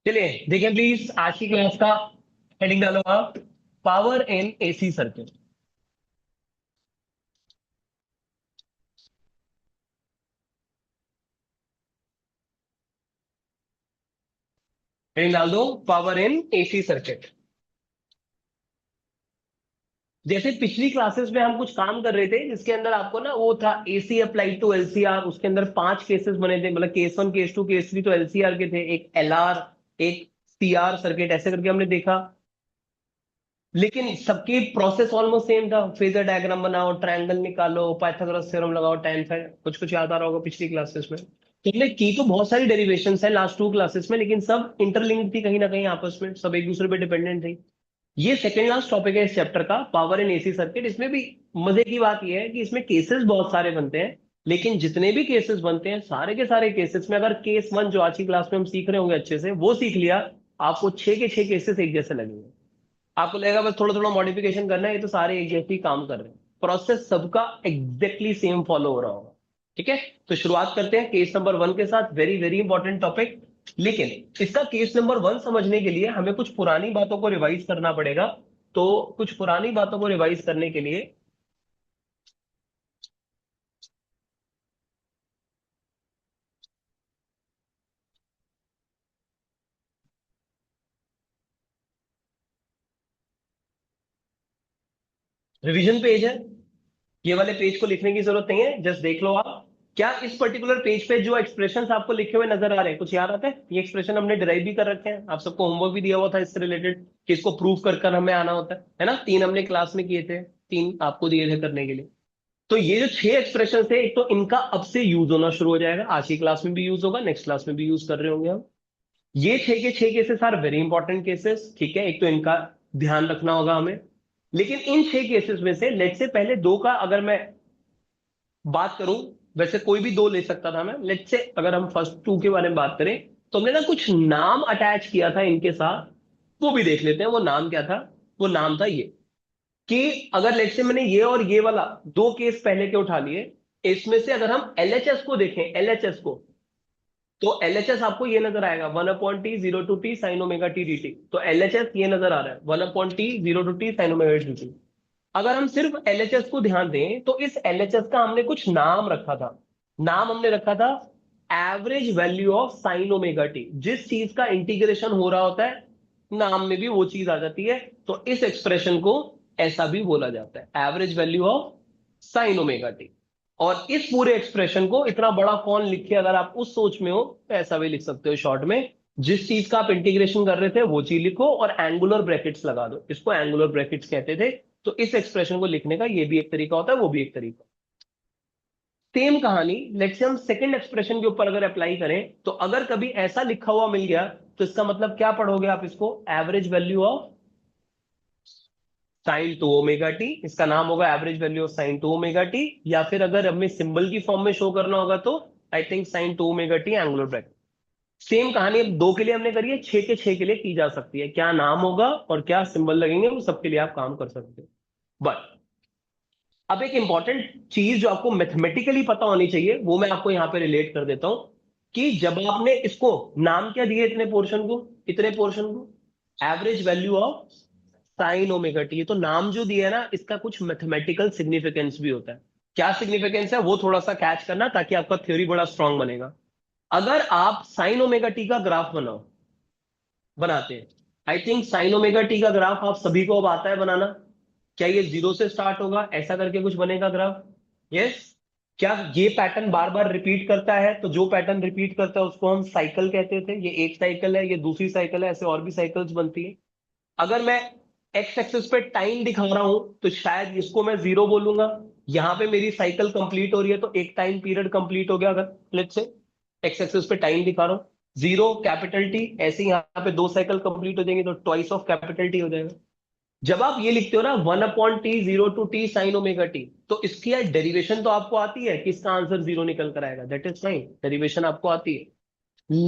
चलिए देखें प्लीज आज की क्लास का हेडिंग डालो आप। Power in AC circuit. Heading डाल दो पावर इन एसी सर्किट। जैसे पिछली क्लासेस में हम कुछ काम कर रहे थे जिसके अंदर आपको ना वो था एसी अप्लाइड टू एलसीआर। उसके अंदर 5 केसेस बने थे, मतलब केस 1 केस 2 केस 3 तो एलसीआर के थे, एक एलआर, एक सीआर सर्किट, ऐसे करके हमने देखा। लेकिन सबकी प्रोसेस ऑलमोस्ट सेम था। फेजर डायग्राम बनाओ, ट्रायंगल निकालो, पाइथागोरस थ्योरम लगाओ, tan फाइ, कुछ कुछ याद आ रहा होगा पिछली क्लासेस में। तुमने की तो बहुत सारी डेरिवेशंस है लास्ट 2 क्लासेस में, लेकिन सब इंटरलिंक्ड थी कहीं ना कहीं आपस में, सब एक दूसरे पे डिपेंडेंट थी। ये सेकंड लास्ट टॉपिक है इस चैप्टर का, पावर इन एसी सर्किट। इसमें भी मजे की बात यह है कि इसमें केसेस बहुत सारे बनते हैं, लेकिन जितने भी केसेस बनते हैं सारे के सारे केसेस में अगर केस 1 जो आज की क्लास में हम सीख रहे होंगे अच्छे से वो सीख लिया, आपको 6 के 6 केसेस एक जैसे लगेंगे। आपको लगेगा बस थोड़ा थोड़ा मॉडिफिकेशन करना है, ये तो सारे एक जैसे ही काम कर रहे हैं, प्रोसेस सबका एग्जैक्टली सेम फॉलो हो रहा होगा। ठीक है, तो शुरुआत करते हैं केस नंबर 1 के साथ। Very very important topic. लेकिन इसका केस नंबर 1 समझने के लिए हमें कुछ पुरानी बातों को रिवाइज करना पड़ेगा। तो कुछ पुरानी बातों को रिवाइज करने के लिए रिवीजन पेज है, ये वाले पेज को लिखने की जरूरत नहीं है, जस्ट देख लो आप। क्या इस पर्टिकुलर पेज पे जो एक्सप्रेशंस आपको लिखे हुए नजर आ रहे हैं कुछ याद आता है? ये एक्सप्रेशन हमने डिराइव भी कर रखे हैं, आप सबको होमवर्क भी दिया हुआ था इससे रिलेटेड कि इसको प्रूव कर कर हमें आना होता है ना। 3 हमने क्लास में किए थे, 3 आपको दिए थे करने के लिए। तो ये जो 6 एक्सप्रेशन थे, एक तो इनका अब से यूज होना शुरू हो जाएगा, आज की क्लास में भी यूज होगा, नेक्स्ट क्लास में भी यूज कर रहे होंगे हम। ये 6 के 6 cases are very important cases, ठीक है, एक तो इनका ध्यान रखना होगा हमें। लेकिन इन 6 केसेस में से लेट से पहले 2 का अगर मैं बात करूं, वैसे कोई भी 2 ले सकता था मैं, लेट से अगर हम फर्स्ट 2 के बारे में बात करें तो हमने ना कुछ नाम अटैच किया था इनके साथ, वो भी देख लेते हैं। वो नाम क्या था? वो नाम था ये कि अगर लेट से मैंने ये और ये वाला 2 केस पहले के उठा लिए, इसमें से अगर हम एलएचएस को देखें, एलएचएस को, तो एलएचएस आपको ये नजर आएगा 1/t 0 to t sin omega T dt। तो एलएचएस ये नजर आ रहा है 1/t 0 to t sin omega T dt। अगर हम सिर्फ एलएचएस को ध्यान दें तो इस एलएचएस का हमने कुछ नाम रखा था। नाम हमने रखा था average value of sine omega T. जिस चीज का इंटीग्रेशन हो रहा होता है नाम में भी वो चीज आ जाती है, तो इस एक्सप्रेशन को ऐसा भी बोला जाता है, average value of sine omega T. और इस पूरे एक्सप्रेशन को इतना बड़ा कौन लिखे, अगर आप उस सोच में हो तो ऐसा भी लिख सकते हो शॉर्ट में। जिस चीज का आप इंटीग्रेशन कर रहे थे वो चीज लिखो और एंगुलर ब्रैकेट्स लगा दो, इसको एंगुलर ब्रैकेट्स कहते थे। तो इस एक्सप्रेशन को लिखने का ये भी एक तरीका होता है, वो भी एक तरीका। सेम कहानी लेट्स से हम सेकंड एक्सप्रेशन के ऊपर अगर अप्लाई करें, तो अगर कभी ऐसा लिखा हुआ मिल गया तो इसका मतलब क्या पढ़ोगे आप इसको? Average value of sine to omega T, इसका नाम होगा average value of sine to omega T. या फिर अगर हमें सिंबल की फॉर्म में शो करना होगा तो I think sign to omega T angular bracket. Same कहानी अब 2 के लिए हमने करी है, 6 के 6 के लिए की जा सकती है। क्या नाम होगा और क्या सिंबल लगेंगे वो सबके लिए आप काम कर सकते हो। बट अब एक इंपॉर्टेंट चीज जो आपको मैथमेटिकली पता होनी चाहिए वो मैं आपको यहां पे रिलेट कर देता हूं कि जब आपने इसको नाम क्या दिए, इतने पोर्शन को, इतने पोर्शन को average value of sine omega T, तो नाम जो दिया है ना इसका कुछ मैथमेटिकल सिग्निफिकेंस भी होता है। क्या सिग्निफिकेंस है वो थोड़ा सा कैच करना ताकि आपका थ्योरी बड़ा स्ट्रांग बनेगा। अगर आप साइन ओमेगा टी का ग्राफ बनाते हैं, I think sign omega T का ग्राफ आप सभी को अब आता है बनाना। क्या ये 0 से स्टार्ट होगा, ऐसा करके कुछ बनेगा ग्राफ? यस। क्या ये पैटर्न बार बार रिपीट करता है? तो जो पैटर्न रिपीट करता है उसको हम साइकिल कहते थे। ये एक साइकिल है, ये दूसरी साइकिल है, ऐसे और भी साइकिल्स बनती है। अगर मैं एक्स एक्सिस पे टाइम दिखा रहा हूं तो शायद इसको मैं 0 बोलूंगा। यहां पे मेरी साइकिल कंप्लीट हो रही है तो एक टाइम पीरियड कंप्लीट हो गया। अगर लेट्स से एक्स एक्सिस पे टाइम दिखा रहा हूं, 0 कैपिटल टी, ऐसे ही यहाँ पे 2 साइकिल कंप्लीट हो जाएंगे तो ट्वाइस ऑफ कैपिटल टी हो जाएगा। जब आप ये लिखते हो ना 1/t 0 to t sin omega T, तो इसकी डेरिवेशन तो आपको आती है कि इसका आंसर 0 निकल कर आएगा, दैट इज फाइन, डेरिवेशन आपको आती है।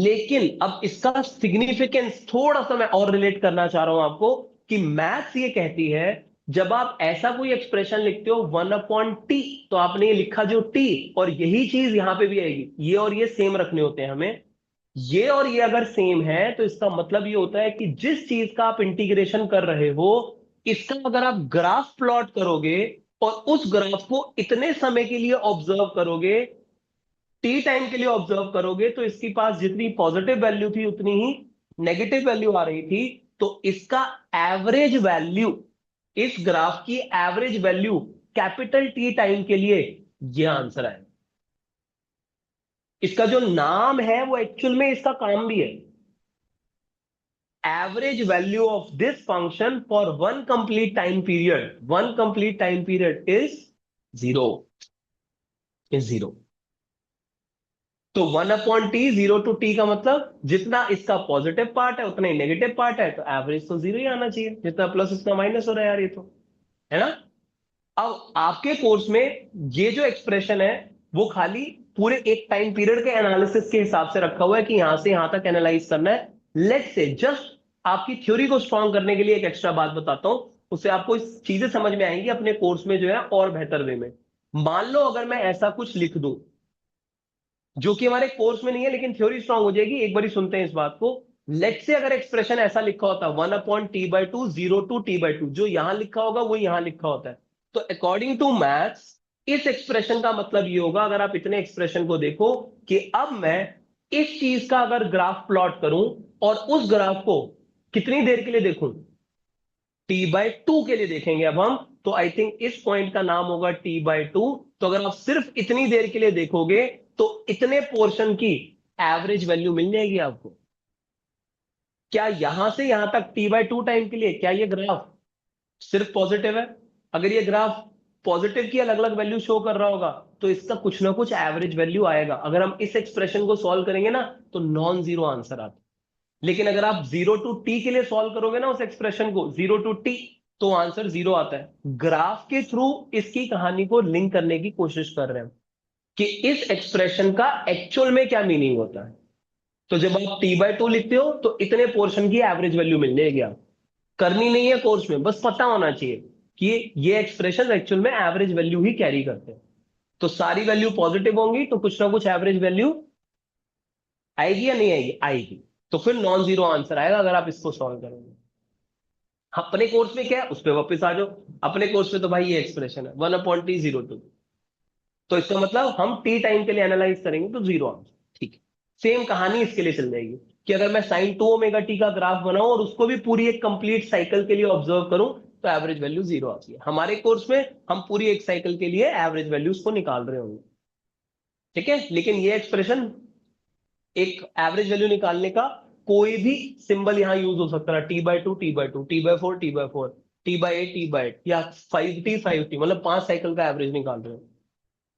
लेकिन अब इसका सिग्निफिकेंस थोड़ा सा मैं और रिलेट करना चाह रहा हूं आपको कि मैथ्स ये कहती है जब आप ऐसा कोई एक्सप्रेशन लिखते हो 1/t, तो आपने ये लिखा जो t, और यही चीज यहां पे भी आएगी, ये और ये सेम रखने होते हैं हमें। ये और ये अगर सेम है तो इसका मतलब ये होता है कि जिस चीज का आप इंटीग्रेशन कर रहे हो, इसका अगर आप ग्राफ प्लॉट करोगे और उस ग्राफ को इतने समय के लिए ऑब्जर्व करोगे, टी टाइम के लिए ऑब्जर्व करोगे, तो इसके पास जितनी पॉजिटिव वैल्यू थी उतनी ही नेगेटिव वैल्यू आ रही थी। तो इसका एवरेज वैल्यू, इस ग्राफ की average value capital T time के लिए, यह आंसर है। इसका जो नाम है वो एक्चुअल में इसका काम भी है। Average value of this function for one complete time period, one complete time period is zero, is zero. तो 1/t, 0 to t का मतलब जितना इसका पॉजिटिव पार्ट है उतना ही नेगेटिव पार्ट है, तो एवरेज तो जीरो ही आना चाहिए, जितना प्लस उतना माइनस हो रहा है यार, ये तो है ना। अब आपके कोर्स में ये जो एक्सप्रेशन है वो खाली पूरे एक टाइम पीरियड के एनालिसिस के हिसाब से रखा हुआ है कि यहां से यहां तक एनालाइज करना है। लेट्स से जस्ट आपकी थ्योरी को स्ट्रॉन्ग करने के लिए एक एक्स्ट्रा बात बताता हूं, उससे आपको इस चीजें समझ में आएंगी अपने कोर्स में जो है और बेहतर वे में। मान लो अगर मैं ऐसा कुछ लिख दूं जो कि हमारे कोर्स में नहीं है लेकिन थ्योरी स्ट्रांग हो जाएगी, एक बार सुनते हैं इस बात को। लेट से अगर एक्सप्रेशन ऐसा लिखा होता है 1/t/2 0 to t/2, जो यहां लिखा होगा वो यहां लिखा होता है। तो अकॉर्डिंग टू मैथ्स इस एक्सप्रेशन का मतलब ये होगा, अगर आप इतने एक्सप्रेशन को देखो, कि अब मैं इस चीज का अगर ग्राफ प्लॉट करूं और उस ग्राफ को कितनी देर के लिए देखूं, t/2 के लिए देखेंगे अब हम, तो आई थिंक इस पॉइंट का नाम होगा t/2। तो अगर आप सिर्फ इतनी देर के लिए देखोगे तो इतने पोर्शन की एवरेज वैल्यू मिल जाएगी आपको। क्या यहां से यहां तक t/2 टाइम के लिए क्या ये ग्राफ सिर्फ पॉजिटिव है? अगर ये ग्राफ पॉजिटिव की अलग अलग वैल्यू शो कर रहा होगा तो इसका कुछ ना कुछ एवरेज वैल्यू आएगा। अगर हम इस एक्सप्रेशन को सॉल्व करेंगे ना तो नॉन जीरो आंसर आता है। लेकिन अगर आप 0 to t के लिए सॉल्व करोगे ना उस एक्सप्रेशन को, 0 to t, तो आंसर जीरो आता है। ग्राफ के थ्रू इसकी कहानी को लिंक करने की कोशिश कर रहे हैं कि इस एक्सप्रेशन का एक्चुअल में क्या मीनिंग होता है। तो जब आप t/2 लिखते हो तो इतने पोर्शन की एवरेज वैल्यू मिल जाएगी। आप करनी नहीं है कोर्स में, बस पता होना चाहिए कि ये एक्सप्रेशन एक्चुअल में एवरेज वैल्यू ही कैरी करते हैं। तो सारी वैल्यू पॉजिटिव होंगी तो कुछ ना कुछ एवरेज वैल्यू आएगी या नहीं आएगी? आएगी। तो फिर नॉन जीरो आंसर आएगा अगर आप इसको सॉल्व करोगे। अपने कोर्स में क्या है उस पर वापस आ जाओ। अपने कोर्स में तो भाई ये एक्सप्रेशन है 1/t 0 to, तो इसका मतलब हम टी टाइम के लिए एनालाइज करेंगे तो जीरो आंसर। ठीक है, सेम कहानी इसके लिए चल जाएगी कि अगर मैं sin 2 ωt का ग्राफ बनाऊं और उसको भी पूरी एक कंप्लीट साइकिल के लिए ऑब्जर्व करूं तो एवरेज वैल्यू जीरो आती है। हमारे कोर्स में हम पूरी एक साइकिल के लिए एवरेज वैल्यूज को निकाल रहे होंगे, ठीक है। लेकिन ये एक्सप्रेशन, एक एवरेज वैल्यू निकालने का कोई भी सिंबल यहां यूज हो सकता है, t/2 t/2, t/4 t/4, t/8 t/8, या 5t 5t, मतलब 5 साइकिल का एवरेज निकाल रहे हो।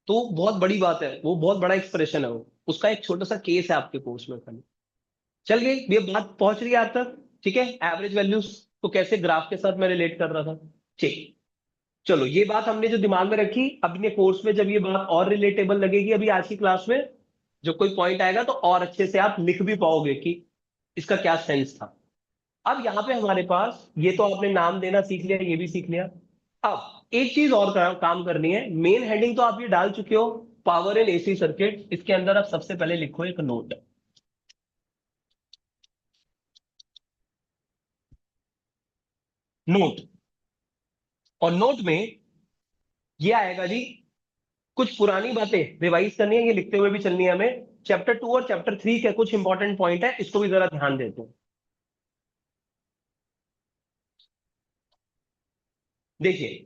तो बहुत बड़ी बात है, वो बहुत बड़ा एक्सप्रेशन है वो, उसका एक छोटा सा केस है आपके कोर्स में खाली। चल गई ये बात, पहुंच रही है आप तक? ठीक है, एवरेज वैल्यूज को कैसे ग्राफ के साथ मैं रिलेट कर रहा था। ठीक, चलो ये बात हमने जो दिमाग में रखी, अपने कोर्स में जब ये बात और रिलेटेबल लगेगी अभी आज की क्लास में, जो कोई पॉइंट आएगा तो और अच्छे से आप लिख भी पाओगे कि इसका क्या सेंस था। अब यहां पे हमारे पास, ये तो आपने नाम देना सीख लिया, ये भी सीख लिया। अब एक चीज और काम करनी है। मेन हेडिंग तो आप ये डाल चुके हो, पावर इन एसी सर्किट। इसके अंदर आप सबसे पहले लिखो एक नोट, नोट। और नोट में ये आएगा जी, कुछ पुरानी बातें रिवाइज करनी है, ये लिखते हुए भी चलनी है हमें। चैप्टर 2 और चैप्टर 3 के कुछ इंपॉर्टेंट पॉइंट है, इसको भी जरा ध्यान देते हैं। देखिए,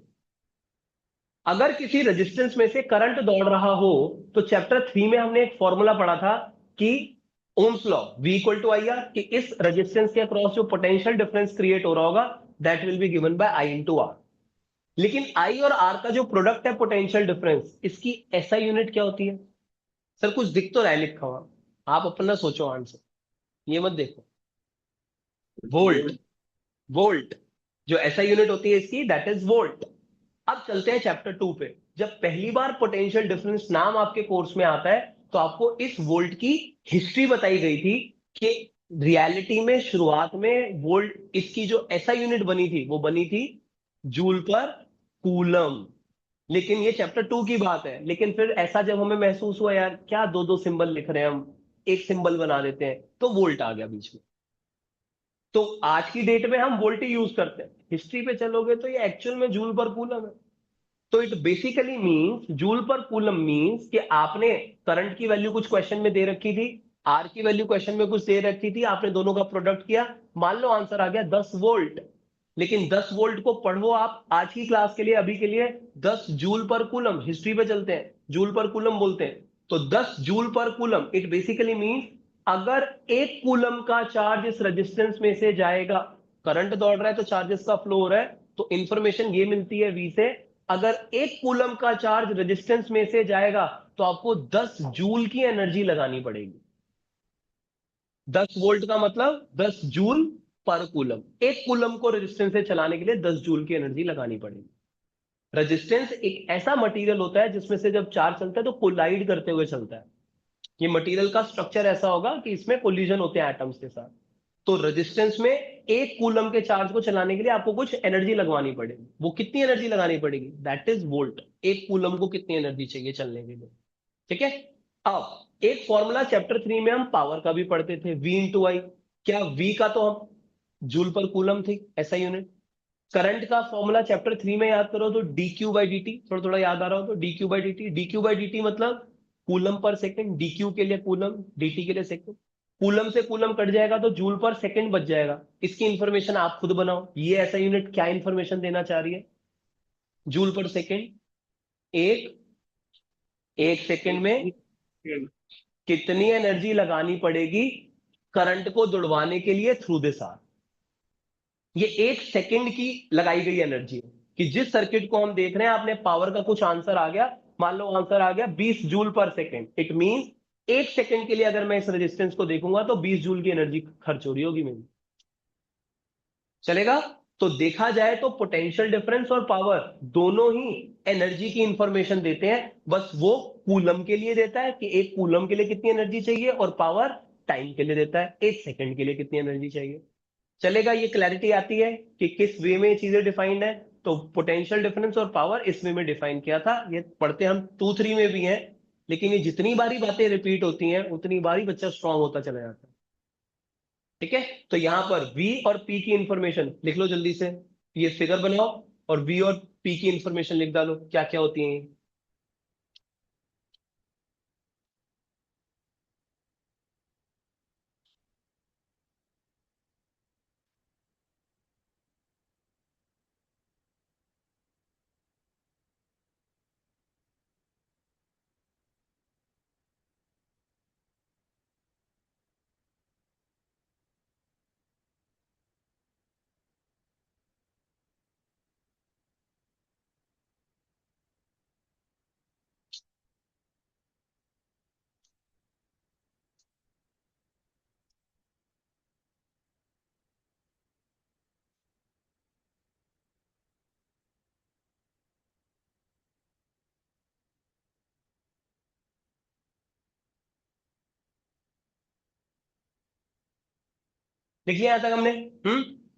अगर किसी रेजिस्टेंस में से करंट दौड़ रहा हो तो चैप्टर 3 में हमने एक फॉर्मूला पढ़ा था कि Ohm's law, V equal to I R, कि इस रेजिस्टेंस के अक्रॉस जो पोटेंशियल डिफरेंस क्रिएट हो रहा होगा that will be given by I into R. लेकिन I और R का जो प्रोडक्ट है पोटेंशियल डिफरेंस, इसकी SI यूनिट क्या होती है? सर कुछ दिख तो रहा है लिखा हुआ, आप अपना सोचो आंसर, ये मत देखो। वोल्ट, वोल्ट, जो SI यूनिट होती है इसकी दैट इज वोल्ट। अब चलते हैं चैप्टर 2 पे। जब पहली बार पोटेंशियल डिफरेंस नाम आपके कोर्स में आता है तो आपको इस वोल्ट की हिस्ट्री बताई गई थी कि रियलिटी में शुरुआत में वोल्ट, इसकी जो एसआई यूनिट बनी थी वो बनी थी जूल पर कूलम। लेकिन ये चैप्टर 2 की बात है। लेकिन फिर ऐसा जब हमें महसूस हुआ यार क्या दो दो सिंबल लिख रहे हैं हम, एक सिंबल बना देते हैं, तो वोल्ट आ गया बीच में। तो आज की डेट में हम वोल्ट ही यूज करते हैं। हिस्ट्री पे चलोगे तो ये एक्चुअल में जूल पर कूलम है। तो इट बेसिकली मींस, जूल पर कूलम मींस कि आपने करंट की वैल्यू कुछ क्वेश्चन में दे रखी थी, आर की वैल्यू क्वेश्चन में कुछ दे रखी थी, आपने दोनों का प्रोडक्ट किया, मान लो आंसर आ गया 10 वोल्ट। लेकिन 10 वोल्ट को पढ़ो आप आज की क्लास के लिए, अभी के लिए 10 जूल पर कूलम। हिस्ट्री पे चलते हैं, जूल पर कूलम बोलते हैं। तो 10 जूल पर कूलम, इट बेसिकली मींस अगर 1 कूलम का चार्ज इस रेजिस्टेंस में से जाएगा, करंट दौड़ रहा है तो चार्जेस का फ्लो हो रहा है, तो इंफॉर्मेशन ये मिलती है वी से, अगर 1 कूलम का चार्ज रेजिस्टेंस में से जाएगा तो आपको 10 जूल की एनर्जी लगानी पड़ेगी। 10 वोल्ट का मतलब 10 जूल पर कूलम। 1 कूलम को रेजिस्टेंस से चलाने के लिए 10 जूल की एनर्जी लगानी पड़ेगी। रेजिस्टेंस एक ऐसा मटेरियल होता है जिसमें से जब चार्ज चलता है तो कोलाइड करते हुए चलता है। ये मटेरियल का स्ट्रक्चर ऐसा होगा कि इसमें कोलिजन होते हैं एटम्स के साथ। तो रेजिस्टेंस में 1 कूलम के चार्ज को चलाने के लिए आपको कुछ एनर्जी लगवानी पड़ेगी। वो कितनी एनर्जी लगानी पड़ेगी, दैट इज वोल्ट। 1 कूलम को कितनी एनर्जी चाहिए चलने के लिए, ठीक है। अब एक फॉर्मूला चैप्टर 3 में हम पावर का भी पढ़ते थे, V इंटू आई। क्या V का तो हम जूल पर कूलम थी ऐसा यूनिट। करंट का फॉर्मूला चैप्टर 3 में याद करो तो dq/dt, थोड़ा थोड़ा याद आ रहा हो तो dq/dt। dq/dt मतलब कूलम पर सेकंड, dq के लिए कूलम, dt के लिए सेकंड। कूलम से कूलम कट जाएगा तो जूल पर सेकंड बच जाएगा। इसकी इंफॉर्मेशन आप खुद बनाओ, ये ऐसा यूनिट क्या इंफॉर्मेशन देना चाह रही है। जूल पर सेकंड, एक एक सेकंड में कितनी एनर्जी लगानी पड़ेगी करंट को दुड़वाने के लिए थ्रू दिस आर। ये 1 सेकंड की लगाई गई एनर्जी है कि जिस सर्किट को हम देख रहे हैं, आपने पावर का कुछ आंसर आ गया, मान लो आंसर आ गया 20 जूल पर सेकंड। इट मींस 1 सेकंड के लिए अगर मैं इस रेजिस्टेंस को देखूंगा तो 20 जूल की एनर्जी खर्च हो रही होगी मेरी। चलेगा। तो देखा जाए तो पोटेंशियल डिफरेंस और पावर दोनों ही एनर्जी की इंफॉर्मेशन देते हैं। बस वो कूलम के लिए देता है कि 1 कूलम के लिए कितनी एनर्जी चाहिए, और पावर टाइम के लिए देता है 1 सेकंड के लिए कितनी एनर्जी चाहिए। चलेगा, ये क्लैरिटी आती है कि किस वे में ये चीजें डिफाइंड है। तो पोटेंशियल डिफरेंस और पावर इस वे में डिफाइन किया था। ये पढ़ते हम 2-3 में भी हैं, लेकिन ये जितनी बारी बातें रिपीट होती हैं उतनी बारी बच्चा स्ट्रांग होता चला जाता है। ठीक है। तो यहां पर V और P की इंफॉर्मेशन लिख लो जल्दी से, ये फिगर बनाओ और V और P की इंफॉर्मेशन लिख डालो क्या क्या होती है। लिख लिया तक हमने।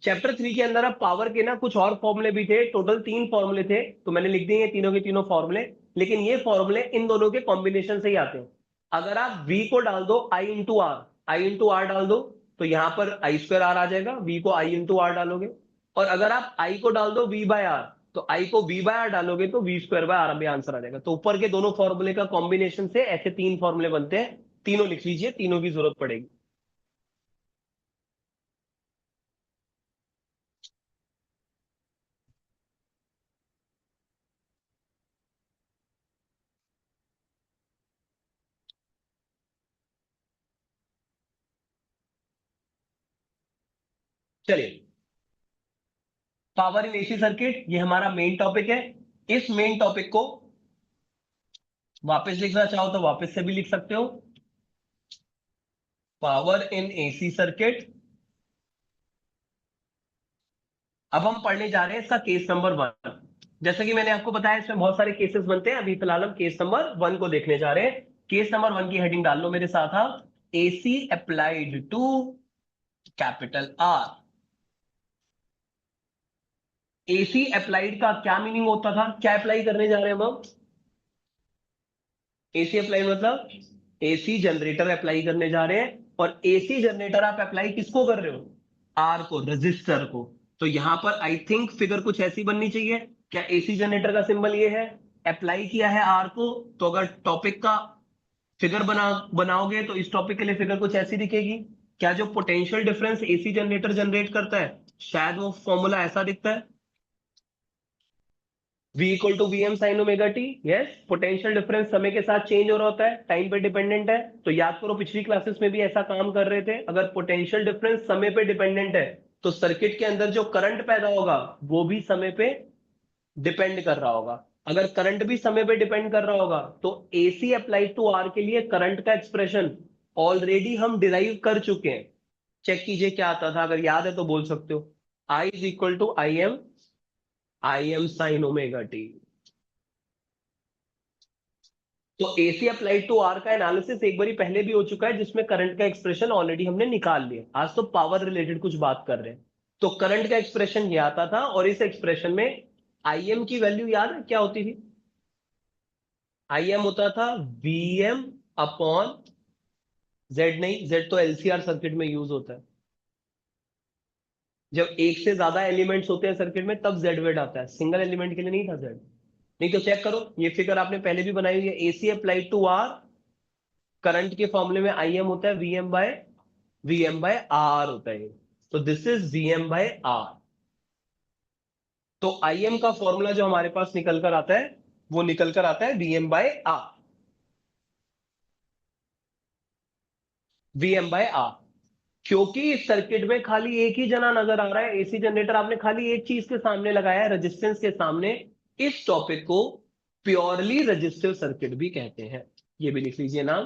चैप्टर 3 के अंदर अब पावर के ना कुछ और फॉर्मूले भी थे, टोटल 3 फॉर्मूले थे, तो मैंने लिख दिए तीनों के तीनों फॉर्मूले। लेकिन ये फॉर्मूले इन दोनों के कॉम्बिनेशन से ही आते हैं। अगर आप V को डाल दो I इंटू आर डाल दो, तो यहां पर I²R आ जाएगा। V को I इंटू आर डालोगे, और अगर आप I को डाल दो V/R, तो I को V/R डालोगे तो V²/R में आंसर आ जाएगा। तो ऊपर के दोनों फॉर्मूले का कॉम्बिनेशन से ऐसे 3 फॉर्मूले बनते हैं। तीनों लिख लीजिए, तीनों की जरूरत पड़ेगी। चलिए, पावर इन एसी सर्किट ये हमारा मेन टॉपिक है। इस मेन टॉपिक को वापस लिखना चाहो तो वापस से भी लिख सकते हो, पावर इन एसी सर्किट। अब हम पढ़ने जा रहे हैं इसका केस नंबर 1। जैसे कि मैंने आपको बताया इसमें बहुत सारे केसेस बनते हैं, अभी फिलहाल हम केस नंबर 1 को देखने जा रहे हैं। केस नंबर 1 की हेडिंग डाल लो मेरे साथ आप, AC applied to capital R. AC applied का क्या मीनिंग होता था, क्या अप्लाई करने जा रहे हैं हम। एसी अप्लाई मतलब एसी जनरेटर अप्लाई करने जा रहे हैं, और एसी जनरेटर आप अप्लाई किसको कर रहे हो? आर को, रजिस्टर को। तो यहां पर आई थिंक फिगर कुछ ऐसी बननी चाहिए। क्या एसी जनरेटर का सिंबल ये है? अप्लाई किया है आर को, तो अगर टॉपिक का फिगर बनाओगे तो इस टॉपिक के लिए फिगर कुछ ऐसी दिखेगी। क्या जो potential difference AC generator generate करता है, शायद वो फॉर्मूला ऐसा दिखता है, V equal to V M sine omega T. Yes, potential difference समय के साथ चेंज हो रहा होता है, टाइम पे डिपेंडेंट है। तो याद करो पिछली क्लासेस में भी ऐसा काम कर रहे थे। अगर पोटेंशियल डिफरेंस समय पे डिपेंडेंट है तो सर्किट के अंदर जो करंट पैदा होगा वो भी समय पे डिपेंड कर रहा होगा। अगर करंट भी समय पे डिपेंड कर रहा होगा तो एसी अप्लाइड टू आर के लिए करंट का एक्सप्रेशन ऑलरेडी हम डिराइव कर चुके हैं। चेक कीजिए क्या आता था, अगर याद है तो बोल सकते हो। I is equal to I M sine omega T. तो एसी अप्लाइड टू आर का एनालिसिस एक बारी पहले भी हो चुका है, जिसमें करंट का एक्सप्रेशन ऑलरेडी हमने निकाल लिया। आज तो पावर रिलेटेड कुछ बात कर रहे हैं। तो करंट का एक्सप्रेशन ये आता था, और इस एक्सप्रेशन में आई एम की वैल्यू याद है क्या होती थी? आई एम होता था वीएम अपॉन जेड। नहीं, जेड तो एलसीआर सर्किट में यूज होता है। जब एक से ज्यादा एलिमेंट्स होते हैं सर्किट में तब जेड वेड आता है, सिंगल एलिमेंट के लिए नहीं था जेड। नहीं तो चेक करो, ये फिगर आपने पहले भी बनाई हुई है। AC applied to R, current के फॉर्मूले में आई एम होता है वी एम बाय आर होता है। तो this is V M by R. तो आई एम का फॉर्मूला जो हमारे पास निकल कर आता है वो निकल कर आता है V M by R. V M by R, क्योंकि इस सर्किट में खाली एक ही जना नजर आ रहा है, एसी जनरेटर आपने खाली एक चीज के सामने लगाया है, रेजिस्टेंस के सामने। इस टॉपिक को प्योरली रेजिस्टिव सर्किट भी कहते हैं। ये भी लिख लीजिए नाम,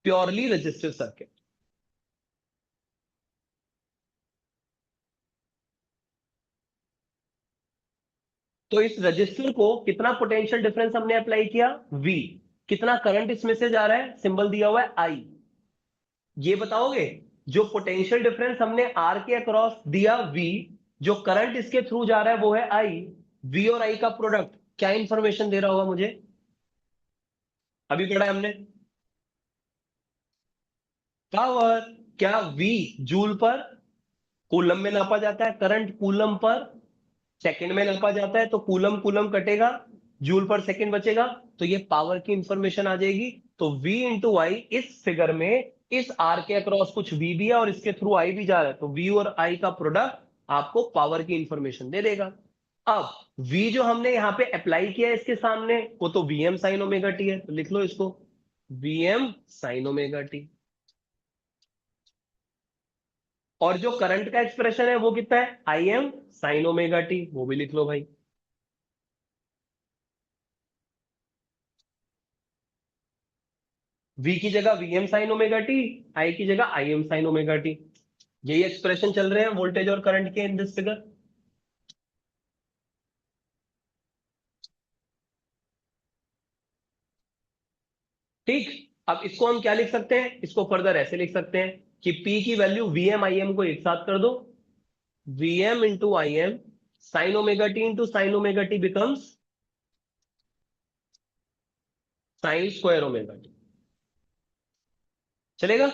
प्योरली रेजिस्टिव सर्किट। तो इस रजिस्टर को कितना पोटेंशियल डिफरेंस हमने अप्लाई किया? V। कितना करंट इसमें से जा रहा है? सिंबल दिया हुआ है I। ये बताओगे, जो पोटेंशियल डिफरेंस हमने R के अक्रॉस दिया V, जो करंट इसके थ्रू जा रहा है वो है I। V और I का प्रोडक्ट क्या इंफॉर्मेशन दे रहा होगा मुझे? अभी पढ़ा है हमने, पावर। क्या V जूल पर कूलम में नापा जाता है, करंट कूलम पर सेकंड में नापा जाता है। तो कूलम कूलम कटेगा, जूल पर सेकंड बचेगा, तो ये पावर की इंफॉर्मेशन आ जाएगी। तो V इंटू आई, इस फिगर में इस R के अक्रॉस कुछ V भी है और इसके थ्रू I भी जा रहा है, तो V और I का प्रोडक्ट आपको पावर की इंफॉर्मेशन दे देगा। अब V जो हमने यहां पे अप्लाई किया है इसके सामने, वो तो Vm साइन ओमेगा टी है, तो लिख लो इसको Vm साइन ओमेगा टी। और जो करंट का एक्सप्रेशन है वो कितना है? Im साइन ओमेगा टी, वो भी लिख लो भाई। V की जगह Vm sign omega T, I की जगह Im साइन ओमेगा टी। यही एक्सप्रेशन चल रहे हैं वोल्टेज और करंट के इन दिस फिगर। ठीक, अब इसको हम क्या लिख सकते हैं? इसको फर्दर ऐसे लिख सकते हैं कि P की वैल्यू Vm Im को एक साथ कर दो, Vm इंटू आई M sine omega T into sine omega T becomes sine square omega T. चलेगा?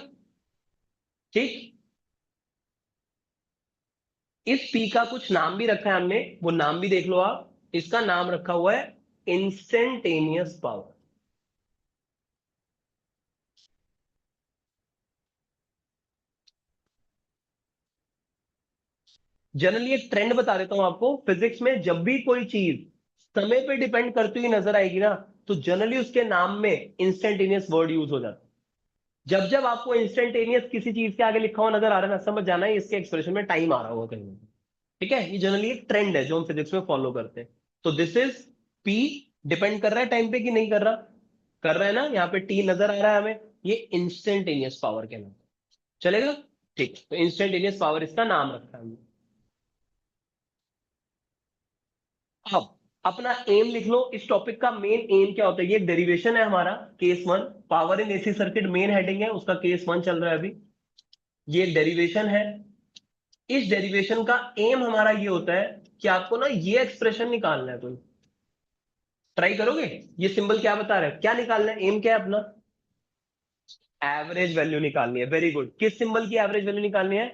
ठीक, इस P का कुछ नाम भी रखा है हमने, वो नाम भी देख लो आप। इसका नाम रखा हुआ है इंस्टेंटेनियस पावर। जनरली एक ट्रेंड बता देता हूं आपको, फिजिक्स में जब भी कोई चीज समय पे डिपेंड करती हुई नजर आएगी ना, तो जनरली उसके नाम में इंस्टेंटेनियस वर्ड यूज हो जाता है। जब जब आपको इंस्टेंटेनियस किसी चीज के आगे लिखा हुआ नजर आ रहा है ना, समझ जाना है इसके एक्सप्रेशन में टाइम आ रहा होगा कहीं ना कहीं। ठीक है, ये जनरली एक ट्रेंड है जो हम फिजिक्स में फॉलो करते हैं। तो दिस इज पी, डिपेंड कर रहा है टाइम पे कि नहीं कर रहा? कर रहा है ना, यहाँ पे टी नजर आ रहा है हमें, ये इंस्टेंटेनियस पावर कहलाता है। चलेगा? ठीक, तो इंस्टेंटेनियस पावर इसका नाम रखा है हमने। अब अपना एम लिख लो, इस टॉपिक का मेन एम क्या होता है? ये डेरिवेशन है हमारा, case one. Power in AC circuit main heading है, उसका केस वन चल रहा है अभी। ये डेरिवेशन है। इस डेरिवेशन का एम हमारा ये होता है कि आपको ना ये एक्सप्रेशन निकालना है। कोई ट्राई करोगे? ये सिंबल क्या बता रहा है, क्या निकालना है, एम क्या है अपना? एवरेज वैल्यू निकालनी है। Very good. किस सिंबल की एवरेज वैल्यू निकालनी है?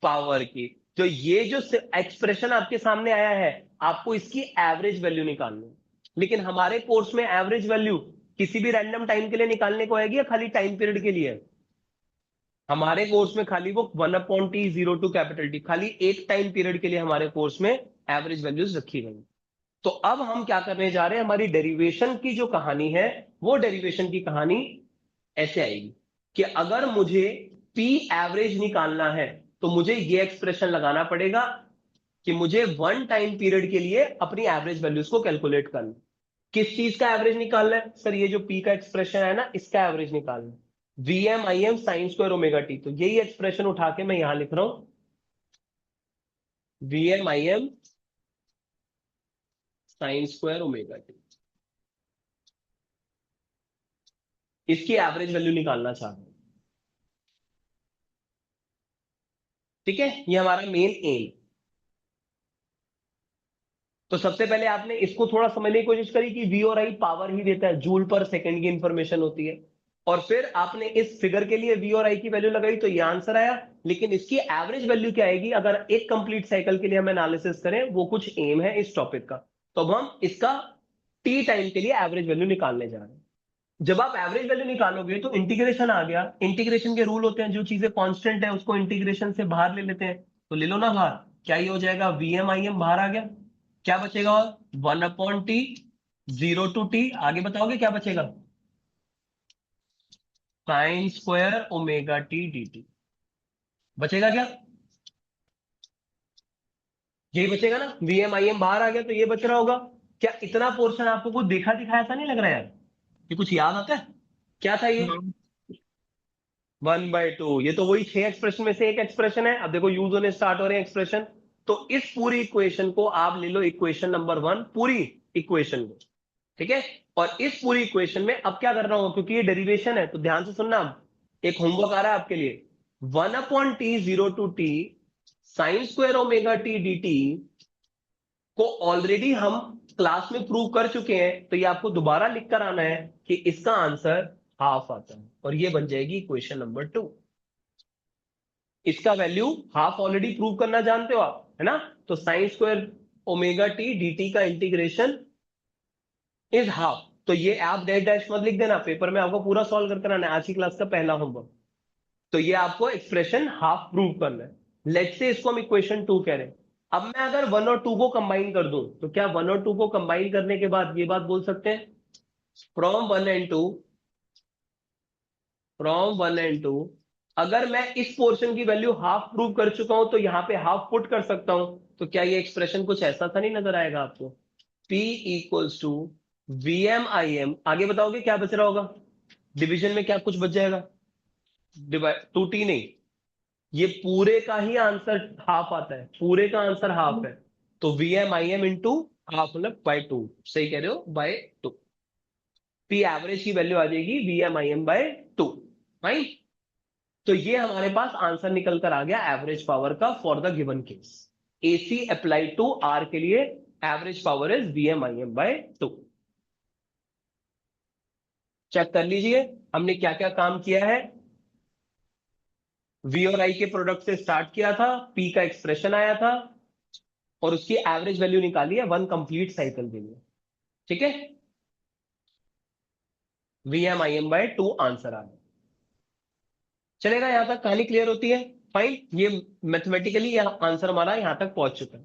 पावर की। तो ये जो एक्सप्रेशन आपके सामने आया है, आपको इसकी एवरेज वैल्यू निकालनी है। लेकिन हमारे कोर्स में एवरेज वैल्यू किसी भी रैंडम टाइम के लिए निकालने को आएगी या खाली टाइम पीरियड के लिए? हमारे कोर्स में खाली वो 1/t 0 to T, खाली एक टाइम पीरियड के लिए हमारे कोर्स में एवरेज वैल्यूज रखी गई। तो अब हम क्या करने जा रहे हैं, हमारी डेरिवेशन की जो कहानी है, वो डेरिवेशन की कहानी ऐसे आएगी कि अगर मुझे पी एवरेज निकालना है तो मुझे ये एक्सप्रेशन लगाना पड़ेगा कि मुझे वन टाइम पीरियड के लिए अपनी एवरेज वैल्यूज को कैलकुलेट करना। किस चीज का एवरेज निकालना है? सर ये जो पी का एक्सप्रेशन है ना, इसका एवरेज निकालना है। VMIM sine square omega T. तो यही एक्सप्रेशन उठा के मैं यहां लिख रहा हूं, VMIM sine square omega T. इसकी एवरेज वैल्यू निकालना चाह रहे हैं। ठीक है, ये हमारा मेन एम। तो सबसे पहले आपने इसको थोड़ा समझने की कोशिश करी कि वी और आई पावर ही देता है, जूल पर सेकंड की इंफॉर्मेशन होती है। और फिर आपने इस फिगर के लिए वी और आई की वैल्यू लगाई तो ये आंसर आया। लेकिन इसकी एवरेज वैल्यू क्या आएगी अगर एक कंप्लीट साइकिल के लिए हम एनालिसिस करें, वो कुछ एम है इस टॉपिक का। तो अब हम इसका टी टाइम के लिए एवरेज वैल्यू निकालने जा रहे हैं। जब आप एवरेज वैल्यू निकालोगे तो इंटीग्रेशन आ गया। इंटीग्रेशन के रूल होते हैं, जो चीजें कांस्टेंट है उसको इंटीग्रेशन से बाहर ले लेते हैं। तो ले लो ना बाहर, क्या ये हो जाएगा, VMIM बाहर आ गया। क्या बचेगा? और 1/t 0 to T। आगे बताओगे क्या बचेगा? Sine square omega T dt। बचेगा क्या? यही बचेगा ना। VMIM बाहर आ गया तो ये बच रहा होगा। क्या इतना पोर्शन आपको कुछ देखा दिखाया ऐसा नहीं लग रहा है यार? ये कुछ याद आता है? क्या था ये? 1/2। ये तो वही 6 एक्सप्रेशन में से एक एक्सप्रेशन है। अब देखो यूज होने स्टार्ट हो रहे हैं एक्सप्रेशन। तो इस पूरी इक्वेशन को आप ले लो इक्वेशन नंबर 1, पूरी इक्वेशन को। ठीक है। और इस पूरी इक्वेशन में अब क्या कर रहा हूं, क्योंकि ये डेरिवेशन है तो ध्यान से सुनना। अब एक होमवर्क आ रहा है आपके लिए। 1/t 0 to T sine square omega T D T को ऑलरेडी हम क्लास में प्रूव कर चुके हैं। तो ये आपको दोबारा लिख कर आना है कि इसका आंसर हाफ आता है, और ये बन जाएगी इक्वेशन नंबर 2। इसका वैल्यू हाफ ऑलरेडी प्रूव करना जानते हो आप, है ना? तो sine square omega T dt का इंटीग्रेशन इज हाफ। तो ये आप डैश डैश मत लिख देना, पेपर में आपको पूरा सॉल्व करके आना है। आज की क्लास का पहला होमवर्क। तो ये आपको एक्सप्रेशन हाफ प्रूव करना है। लेट्स से इसको हम इक्वेशन 2 कह रहे हैं। अब मैं अगर 1 और 2 को कंबाइन कर दूं तो क्या 1 और 2 को कंबाइन करने के बाद ये बात बोल सकते हैं, फ्रॉम 1 and 2, फ्रॉम 1 and 2 अगर मैं इस पोर्शन की वैल्यू हाफ प्रूव कर चुका हूं तो यहां पे हाफ पुट कर सकता हूं। तो क्या ये एक्सप्रेशन कुछ ऐसा था नहीं नजर आएगा आपको? P equals to VMIM। आगे बताओगे क्या बच रहा होगा? डिवीजन में क्या कुछ बच जाएगा? डिवाइड 2T नहीं, ये पूरे का ही आंसर हाफ आता है, पूरे का आंसर हाफ है। तो VMIM इंटू हाफ मतलब by 2। सही कह रहे हो, by 2। P एवरेज की वैल्यू आ जाएगी VMIM by 2। फाइन। तो ये हमारे पास आंसर निकल कर आ गया एवरेज पावर का for the given case. AC applied to R के लिए average power is VMIM by 2। Check कर लीजिए हमने क्या क्या काम किया है। V और I के प्रोडक्ट से स्टार्ट किया था, P का एक्सप्रेशन आया था, और उसकी एवरेज वैल्यू निकाली है वन कंप्लीट साइकिल के लिए। ठीक है। VMIM by 2 आंसर आ गया। चलेगा, यहां तक कहानी क्लियर होती है? फाइन। ये मैथमेटिकली आंसर हमारा यहां तक पहुंच चुका है।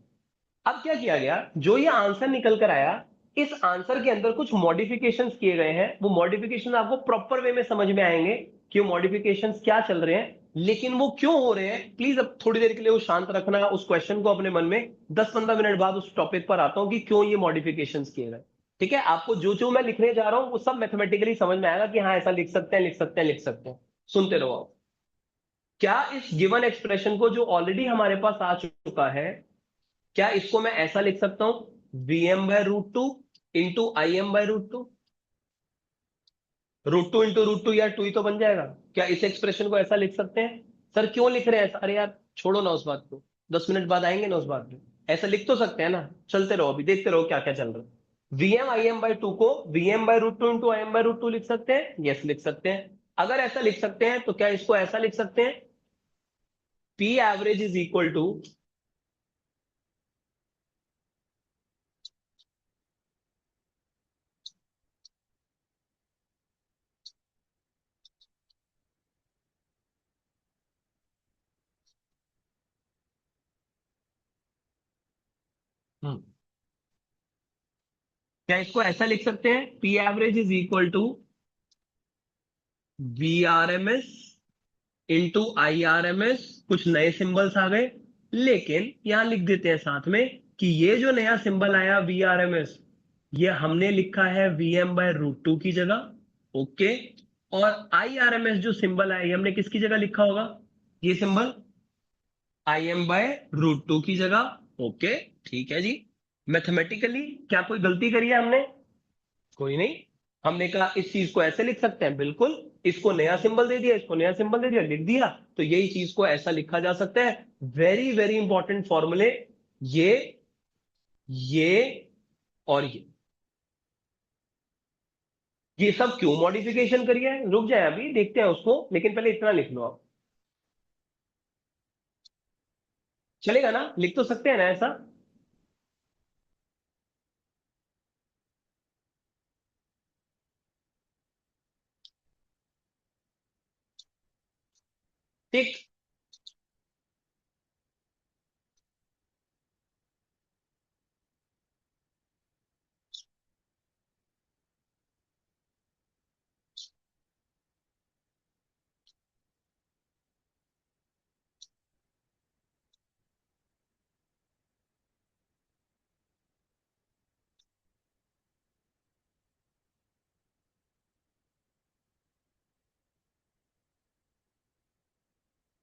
अब क्या किया गया, जो ये आंसर निकल कर आया, इस आंसर के अंदर कुछ मॉडिफिकेशंस किए गए हैं। वो मॉडिफिकेशन आपको प्रॉपर वे में समझ में आएंगे कि वो मॉडिफिकेशंस क्या चल रहे हैं, लेकिन वो क्यों हो रहे हैं। प्लीज अब थोड़ी देर के लिए वो शांत रखना, उस क्वेश्चन को अपने मन में। 10-15 मिनट बाद उस टॉपिक पर आता हूं कि क्यों ये मॉडिफिकेशंस किए गए। ठीक है। आपको जो जो मैं लिखने जा रहा हूं वो सब मैथमेटिकली समझ में आएगा कि हाँ ऐसा लिख सकते हैं, लिख सकते हैं, लिख सकते हैं। सुनते रहो आप। क्या इस गिवन एक्सप्रेशन को जो ऑलरेडी हमारे पास आ चुका है, क्या इसको मैं ऐसा लिख सकता हूं, VM/√2 इंटू IM/√2? √2 इंटू √2 यार 2 ही तो बन जाएगा। क्या इस एक्सप्रेशन को ऐसा लिख सकते हैं? सर क्यों लिख रहे हैं ऐसा? अरे यार छोड़ो ना उस बात को, 10 मिनट बाद आएंगे ना उस बात पे। ऐसा लिख तो सकते हैं ना, चलते रहो, अभी देखते रहो क्या क्या चल रहा है। Vm Im/2 को Vm/√2 इंटू Im/√2 लिख सकते हैं, यस लिख सकते हैं। अगर ऐसा लिख सकते हैं तो क्या इसको ऐसा लिख सकते हैं, P average is equal to, क्या इसको ऐसा लिख सकते हैं, P average is equal to VRMS into IRMS। कुछ नए सिंबल्स आ गए, लेकिन यहां लिख देते हैं साथ में कि ये जो नया सिंबल आया VRMS, ये हमने लिखा है Vm/√2 की जगह, ओके। और IRMS जो सिंबल आया, ये हमने किसकी जगह लिखा होगा, ये सिंबल Im/√2 की जगह, ओके। ठीक है जी। मैथमेटिकली क्या कोई गलती करी है हमने, कोई नहीं। हमने कहा इस चीज को ऐसे लिख सकते हैं, बिल्कुल। इसको नया सिंबल दे दिया, इसको नया सिंबल दे दिया, लिख दिया, तो यही चीज को ऐसा लिखा जा सकता है। वेरी वेरी इंपॉर्टेंट फॉर्मूले, ये ये और ये सब क्यों मॉडिफिकेशन करी है, रुक जाए अभी देखते हैं उसको, लेकिन पहले इतना लिख लो आप। चलेगा ना, लिख तो सकते हैं ना ऐसा। ठीक,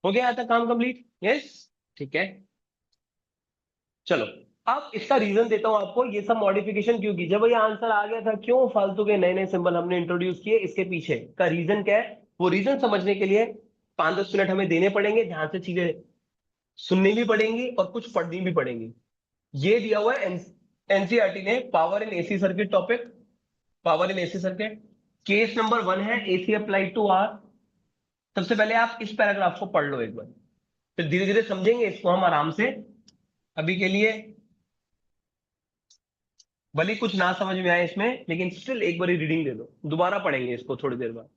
हो गया, आता काम कंप्लीट, यस। ठीक है, चलो। अब इसका रीजन देता हूं आपको, ये सब मॉडिफिकेशन क्यों की, जब ये आंसर आ गया था, क्यों फालतू के नए नए सिंबल हमने इंट्रोड्यूस किए, इसके पीछे का रीजन क्या है, वो रीजन समझने के लिए 5-10 मिनट हमें देने पड़ेंगे, ध्यान से चीजें सुननी भी पड़ेंगी और कुछ पढ़नी भी पड़ेंगी। ये दिया हुआ है एनसीईआरटी ने, power in AC circuit topic, power in AC circuit, case number 1 है एसी अप्लाइड टू आर। सबसे पहले आप इस पैराग्राफ को पढ़ लो एक बार, फिर धीरे धीरे समझेंगे इसको हम आराम से। अभी के लिए भले ही कुछ ना समझ में आए इसमें, लेकिन स्टिल एक बार रीडिंग दे दो, दोबारा पढ़ेंगे इसको थोड़ी देर बाद।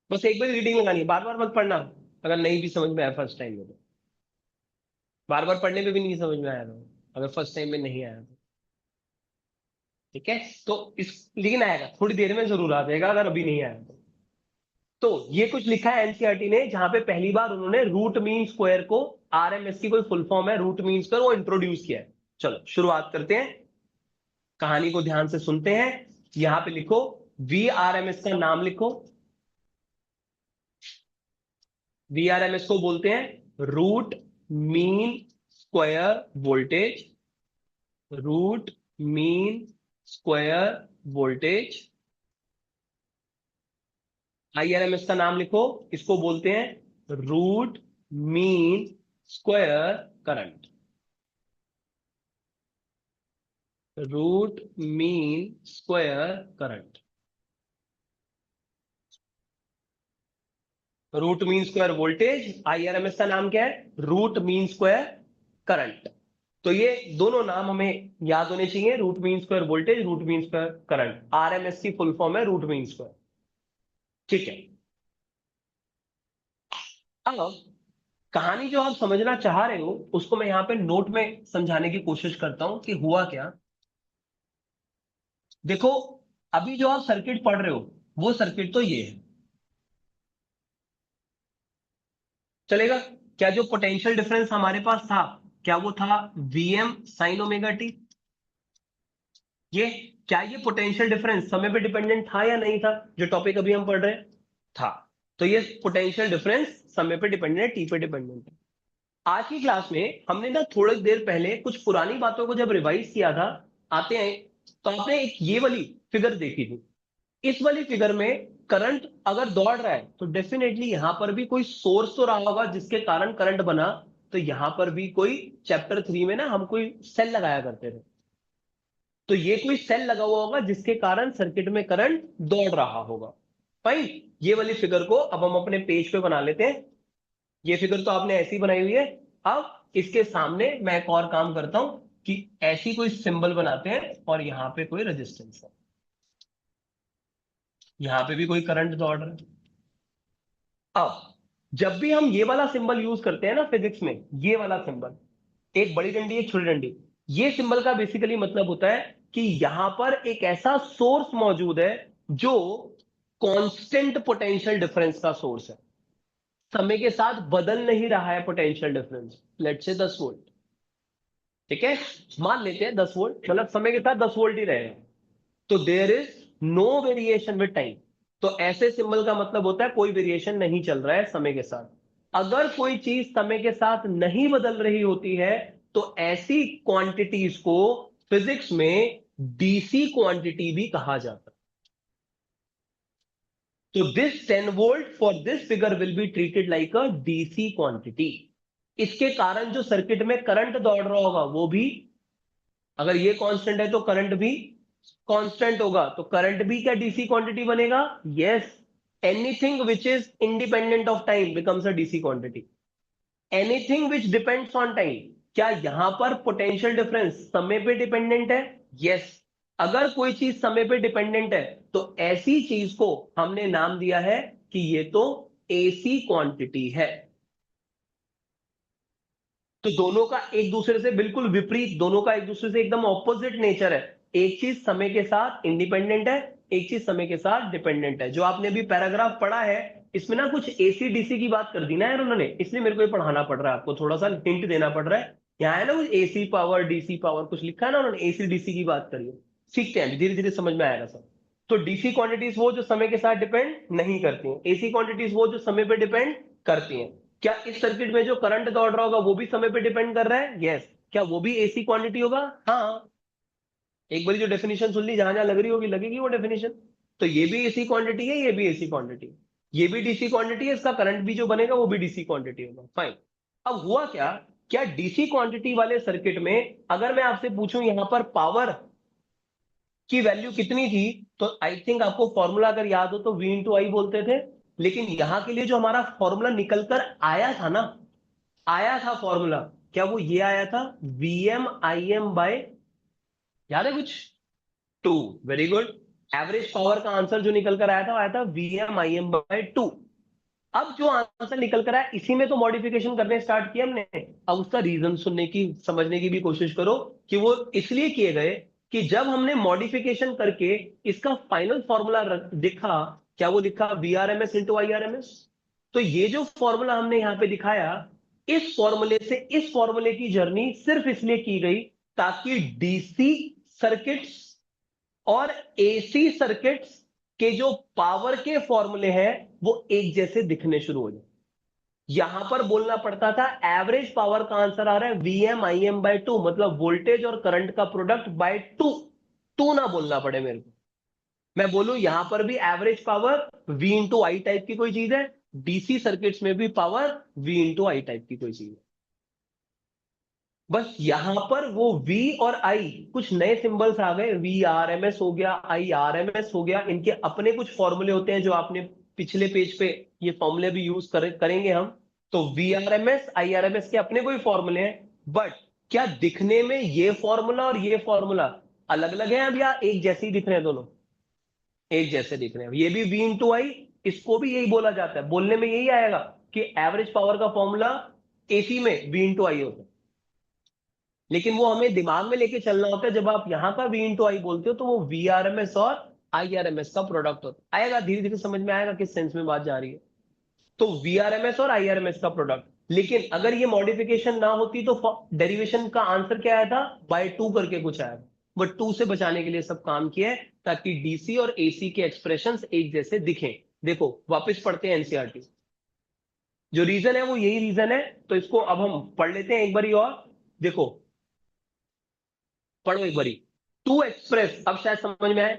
बस एक बार रीडिंग लगानी है, बार बार मत पढ़ना, अगर नहीं भी समझ में आया फर्स्ट टाइम में तो। बार बार पढ़ने पे भी नहीं समझ में आया तो, अगर फर्स्ट टाइम में नहीं आया तो। ठीक है, तो इस, लेकिन आएगा थोड़ी देर में जरूर आ जाएगा, अगर अभी नहीं आया तो ये कुछ लिखा है एनसीईआरटी ने, जहां पे पहली बार उन्होंने रूट मीन स्क्वायर को, आरएमएस की कोई फुल फॉर्म है रूट मीन स्क्वायर, वो इंट्रोड्यूस किया है। चलो शुरुआत करते हैं, कहानी को ध्यान से सुनते हैं। यहां पे लिखो, वी आर एम एस का नाम लिखो। वी आर एम एस को बोलते हैं root mean square voltage, root mean square voltage. IRMS का नाम लिखो, इसको बोलते हैं root mean square current, root mean square current. Root mean square voltage, IRMS का नाम क्या है, रूट मीन स्क्वायर करंट। तो ये दोनों नाम हमें याद होने चाहिए, root mean square voltage, root mean square current. RMS की फुल फॉर्म है रूट मीन स्क्वायर, ठीक है। अब कहानी जो आप समझना चाह रहे हो, उसको मैं यहां पे नोट में समझाने की कोशिश करता हूं कि हुआ क्या। देखो, अभी जो आप सर्किट पढ़ रहे हो, वो सर्किट तो ये है, चलेगा। क्या जो पोटेंशियल डिफरेंस हमारे पास था, क्या वो था Vm साइन ओमेगा टी, ये, क्या ये पोटेंशियल डिफरेंस समय पे डिपेंडेंट था या नहीं था, जो टॉपिक अभी हम पढ़ रहे हैं, था। तो ये पोटेंशियल डिफरेंस समय पे डिपेंडेंट है, टी पे डिपेंडेंट है। आज की क्लास में हमने ना थोड़ी देर पहले कुछ पुरानी बातों को जब रिवाइज किया था, आते हैं, तो आपने एक ये वाली फिगर देखी थी। इस वाली फिगर में करंट अगर दौड़ रहा है तो डेफिनेटली यहां पर भी कोई सोर्स तो रहा होगा जिसके कारण करंट बना। तो यहां पर भी कोई चैप्टर 3 में ना हम कोई सेल लगाया करते थे, तो ये कोई सेल लगा हुआ होगा जिसके कारण सर्किट में करंट दौड़ रहा होगा। फाइन, ये वाली फिगर को अब हम अपने पेज पे बना लेते हैं। ये फिगर तो आपने ऐसी बनाई हुई है। अब इसके सामने मैं एक और काम करता हूं कि ऐसी कोई सिंबल बनाते हैं और यहां पे कोई रेजिस्टेंस है, यहां पे भी कोई करंट दौड़ रहा है। अब जब भी हम ये वाला सिंबल यूज करते हैं ना फिजिक्स में, ये वाला सिंबल, एक बड़ी डंडी एक छोटी डंडी, ये सिंबल का बेसिकली मतलब होता है कि यहां पर एक ऐसा सोर्स मौजूद है जो कांस्टेंट पोटेंशियल डिफरेंस का सोर्स है, समय के साथ बदल नहीं रहा है potential difference. Let's say 10 volt, ठीक है, मान लेते हैं 10 वोल्ट, मतलब समय के साथ 10 वोल्ट ही रहेगा। तो there is no variation with time. तो ऐसे सिंबल का मतलब होता है कोई वेरिएशन नहीं चल रहा है समय के साथ। अगर कोई चीज समय के साथ नहीं बदल रही होती है तो ऐसी क्वांटिटीज को फिजिक्स में डीसी क्वांटिटी भी कहा जाता है। तो this 10 volt for this figure will be treated like a DC quantity. इसके कारण जो सर्किट में करंट दौड़ रहा होगा वो भी, अगर ये कांस्टेंट है तो करंट भी कांस्टेंट होगा। तो करंट भी क्या डीसी क्वांटिटी बनेगा? Yes, anything which is independent of time becomes a DC quantity. Anything which depends on time, क्या यहां पर पोटेंशियल डिफरेंस समय पे डिपेंडेंट है? यस, अगर कोई चीज समय पे डिपेंडेंट है तो ऐसी चीज को हमने नाम दिया है कि ये तो एसी क्वांटिटी है। तो दोनों का एक दूसरे से बिल्कुल विपरीत, दोनों का एक दूसरे से एकदम ऑपोजिट नेचर है। एक चीज समय के साथ इंडिपेंडेंट है, एक चीज समय के साथ डिपेंडेंट है। जो आपने अभी पैराग्राफ पढ़ा है, इसमें ना कुछ एसी डीसी की बात कर दी ना यार उन्होंने, इसलिए मेरे को ये पढ़ाना पड़ रहा है, आपको थोड़ा सा हिंट देना पड़ रहा है। यहाँ है ना कुछ एसी पावर डीसी पावर कुछ लिखा है ना उन्होंने, एसी डीसी की बात करी है। सीखते हैं, धीरे धीरे समझ में आएगा सब। तो डीसी क्वांटिटीज वो जो समय के साथ डिपेंड नहीं करती हैं, एसी क्वांटिटीज वो जो समय पे डिपेंड करती हैं। क्या इस सर्किट में जो करंट दौड़ रहा होगा वो भी समय पे डिपेंड कर रहा है? यस। क्या वो भी एसी क्वांटिटी होगा? हाँ। एक बारी जो डेफिनेशन सुन ली, जहां जहां लग रही होगी लगेगी वो डेफिनेशन। तो ये भी एसी क्वांटिटी है, ये भी एसी क्वांटिटी है, ये भी डीसी क्वांटिटी है, इसका करंट भी जो बनेगा वो भी डीसी क्वांटिटी होगा। फाइन। अब हुआ क्या, क्या डीसी क्वांटिटी वाले सर्किट में अगर मैं आपसे पूछूं यहां पर पावर की वैल्यू कितनी थी, तो आई थिंक आपको फॉर्मूला अगर याद हो तो V इंटू आई बोलते थे। लेकिन यहां के लिए जो हमारा फॉर्मूला निकल कर आया था ना, आया था फॉर्मूला, क्या वो ये आया था? Vm Im बाय, याद है कुछ? 2। Very good. एवरेज पावर का आंसर जो निकल कर आया था वो आया था Vm Im बाय 2। अब जो आंसर निकल कर आया इसी में तो मॉडिफिकेशन करने स्टार्ट किया हमने। अब उसका रीजन सुनने की, समझने की भी कोशिश करो कि वो इसलिए किए गए कि जब हमने मॉडिफिकेशन करके इसका फाइनल फॉर्मूला दिखा, क्या वो दिखा Vrms इंटू Irms। तो ये जो फॉर्मूला हमने यहां पे दिखाया, इस फॉर्मूले से इस फॉर्मूले की जर्नी सिर्फ इसलिए की गई ताकि डीसी सर्किट्स और एसी सर्किट्स के जो पावर के फॉर्मूले हैं वो एक जैसे दिखने शुरू हो जाए। यहां पर बोलना पड़ता था एवरेज पावर का आंसर आ रहा है Vm Im बाय 2, मतलब वोल्टेज और करंट का प्रोडक्ट बाय 2। टू ना बोलना पड़े मेरे को, मैं बोलूं यहां पर भी average power V into I type की कोई चीज है, डीसी सर्किट्स में भी power V into I type की कोई चीज है। बस यहां पर वो V और I कुछ नए सिंबल्स आ गए, Vrms हो गया, Irms हो गया, इनके अपने कुछ फॉर्मूले होते हैं जो आपने पिछले पेज पे ये फॉर्मूले भी यूज करेंगे हम। तो Vrms Irms के अपने कोई फॉर्मूले हैं, बट क्या दिखने में ये फॉर्मूला और ये फॉर्मूला अलग अलग है अब, या एक जैसे ही दिख रहे हैं दोनों? एक जैसे दिख रहे हैं। ये भी V इंटू आई, इसको भी यही बोला जाता है, बोलने में यही आएगा कि एवरेज पावर का फॉर्मूला एसी में V इंटू आई होता है। लेकिन वो हमें दिमाग में लेके चलना होता है, जब आप यहां का V इंटू आई बोलते हो तो वो Vrms और Irms का प्रोडक्ट होता है। आएगा, धीरे धीरे समझ में आएगा किस सेंस में बात जा रही है। तो Vrms और Irms का प्रोडक्ट। लेकिन अगर ये मॉडिफिकेशन ना होती तो डेरिवेशन का आंसर क्या आया था? बाय 2 करके कुछ आया। बट 2 से बचाने के लिए सब काम किया है ताकि डीसी और एसी के एक्सप्रेशंस एक जैसे दिखें। देखो वापस पढ़ते हैं एनसीईआरटी। जो रीजन है वो यही रीजन है। तो इसको अब हम पढ़ लेते हैं एक बारी और। देखो, पढ़ो एक बारी। टू एक्सप्रेस, अब शायद समझ में आए।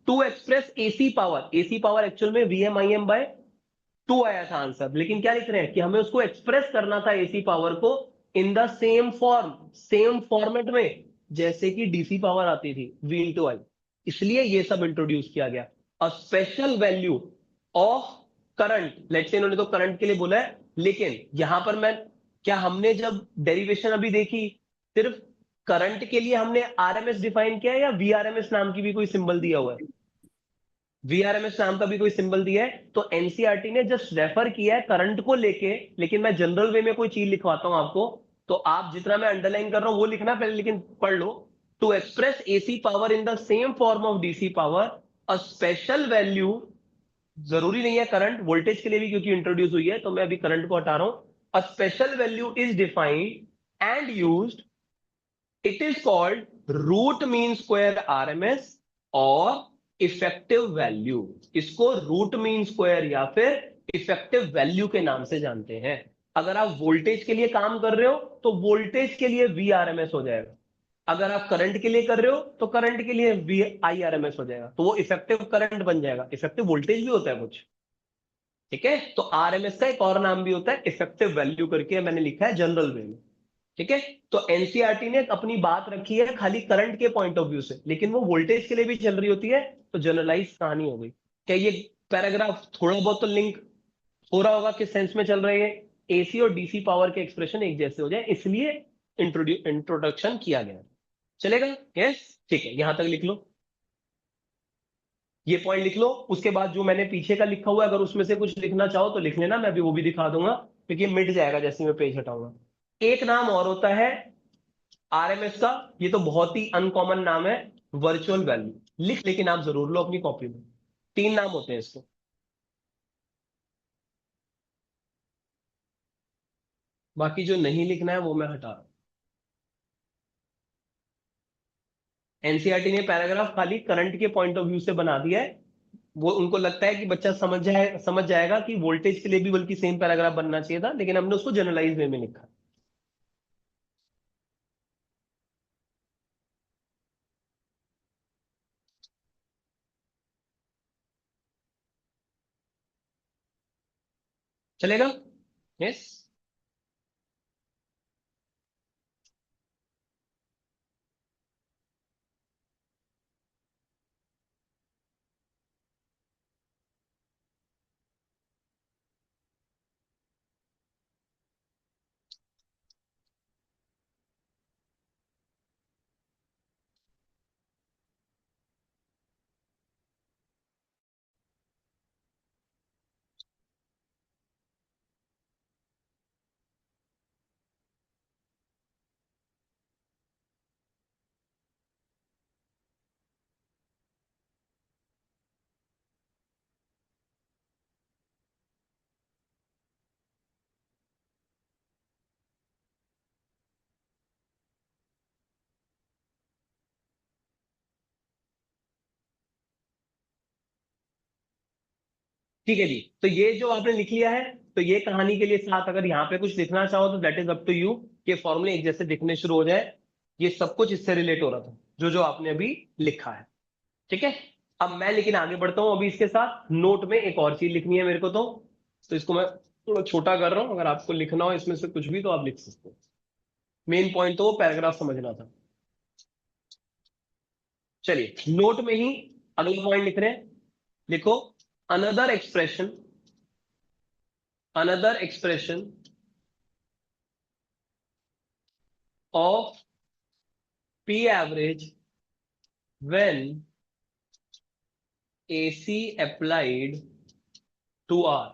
To express AC power actual में VM I M by two आया था आंसर, लेकिन क्या लिख रहे हैं कि हमें उसको एक्सप्रेस करना था एसी पावर को इन द सेम फॉर्मेट में जैसे कि डीसी पावर आती थी वी इंटू आई। इसलिए ये सब इंट्रोड्यूस किया गया। अ special value of current, let's say इन्होंने तो करंट के लिए बोला है, लेकिन यहां पर मैं, क्या हमने जब डेरिवेशन अभी देखी सिर्फ करंट के लिए हमने आरएमएस डिफाइन किया है या वीआरएमएस नाम की भी कोई सिंबल दिया हुआ है? वीआरएमएस नाम का भी कोई सिंबल दिया है। तो एनसीईआरटी ने जस्ट रेफर किया है करंट को लेके, लेकिन मैं जनरल वे में कोई चीज लिखवाता हूं आपको, तो आप जितना मैं अंडरलाइन कर रहा हूं वो लिखना पहले, लेकिन पढ़ लो। To express AC power in the same form of DC power, a special value, जरूरी नहीं है करंट, वोल्टेज के लिए भी क्योंकि इंट्रोड्यूस हुई है तो मैं अभी करंट को हटा रहा हूं। A special value is defined and used, it is called root mean square RMS और इफेक्टिव वैल्यू। इसको रूट मीन स्क्वायर या फिर इफेक्टिव वैल्यू के नाम से जानते हैं। अगर आप वोल्टेज के लिए काम कर रहे हो तो वोल्टेज के लिए वी आरएमएस हो जाएगा, अगर आप करंट के लिए कर रहे हो तो करंट के लिए वी आई आरएमएस हो जाएगा, तो वो इफेक्टिव करंट बन जाएगा। इफेक्टिव वोल्टेज भी होता है कुछ, ठीक है। तो आरएमएस का एक और नाम भी होता है इफेक्टिव वैल्यू करके, मैंने लिखा है जनरल वे में, ठीक है। तो एनसीईआरटी ने अपनी बात रखी है खाली करंट के पॉइंट ऑफ व्यू से, लेकिन वो वोल्टेज के लिए भी चल रही होती है, तो जनरलाइज कहानी हो गई। क्या ये पैराग्राफ थोड़ा बहुत तो लिंक हो रहा होगा किस सेंस में चल रहे हैं? एसी और डीसी पावर के एक्सप्रेशन एक जैसे हो जाए इसलिए इंट्रोडक्शन किया गया। चलेगा? यस, ठीक है, यहां तक लिख लो, ये पॉइंट लिख लो। उसके बाद जो मैंने पीछे का लिखा हुआ है, अगर उसमें से कुछ लिखना चाहो तो लिख लेना, मैं भी वो भी दिखा दूंगा, क्योंकि मिट जाएगा जैसे मैं पेज हटाऊंगा। एक नाम और होता है आरएमएस का, ये तो बहुत ही अनकॉमन नाम है, वर्चुअल वैल्यू। लिख, लेकिन आप जरूर लो अपनी कॉपी में, तीन नाम होते हैं इसको। बाकी जो नहीं लिखना है वो मैं हटा रहा हूं। एनसीईआरटी ने पैराग्राफ खाली करंट के पॉइंट ऑफ व्यू से बना दिया है। वो उनको लगता है कि बच्चा समझ जाएगा कि वोल्टेज के लिए भी बल्कि सेम पैराग्राफ बनना चाहिए था, लेकिन हमने उसको जनरलाइज वे में लिखा। चलेगा? यस। ठीक है जी, तो ये जो आपने लिख लिया है, तो ये कहानी के लिए साथ अगर यहाँ पे कुछ लिखना चाहो तो that is up to you, कि फॉर्मूले एक जैसे दिखने शुरू हो जाए। ये सब कुछ इससे रिलेट हो रहा था जो जो आपने अभी लिखा है, ठीक है। अब मैं लेकिन आगे बढ़ता हूं, अभी इसके साथ नोट में एक और चीज लिखनी है मेरे को, तो इसको मैं थोड़ा छोटा कर रहा हूं, अगर आपको लिखना हो इसमें से कुछ भी तो आप लिख सकते हो। मेन पॉइंट तो वो पैराग्राफ समझना था। चलिए, नोट में ही अगला पॉइंट लिख रहे हैं। लिखो, another expression, another expression of P average when AC applied to R।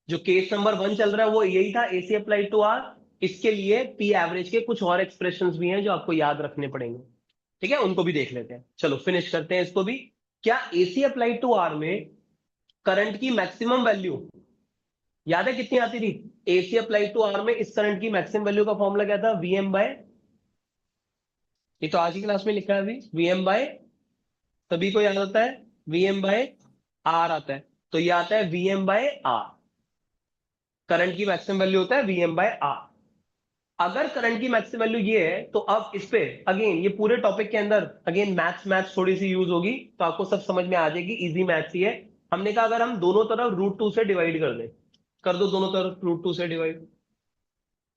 जो केस नंबर 1 चल रहा है वो यही था, AC applied to R। इसके लिए P एवरेज के कुछ और एक्सप्रेशंस भी हैं जो आपको याद रखने पड़ेंगे, ठीक है, उनको भी देख लेते हैं। चलो फिनिश करते हैं इसको भी। क्या AC अप्लाइड टू R में करंट की मैक्सिमम वैल्यू याद है कितनी आती थी? AC अप्लाइड टू R में इस करंट की मैक्सिमम वैल्यू का फॉर्मूला क्या था? VM बाय, ये तो आज की क्लास में लिखा है अभी, VM बाय, सभी को याद होता है, वी एम बाय आर आता है, तो ये आता है V M by R. Current की मैक्सिमम वैल्यू होता है Vm/R। अगर करंट की मैक्सिमम वैल्यू ये है तो अब इस पे अगेन ये पूरे टॉपिक के अंदर अगेन मैथ्स मैथ्स थोड़ी सी यूज होगी, तो आपको सब समझ में आ जाएगी, इजी मैथ्स ही है। हमने कहा अगर हम दोनों तरफ √2 से डिवाइड कर दें, कर दो दोनों तरफ √2 से डिवाइड,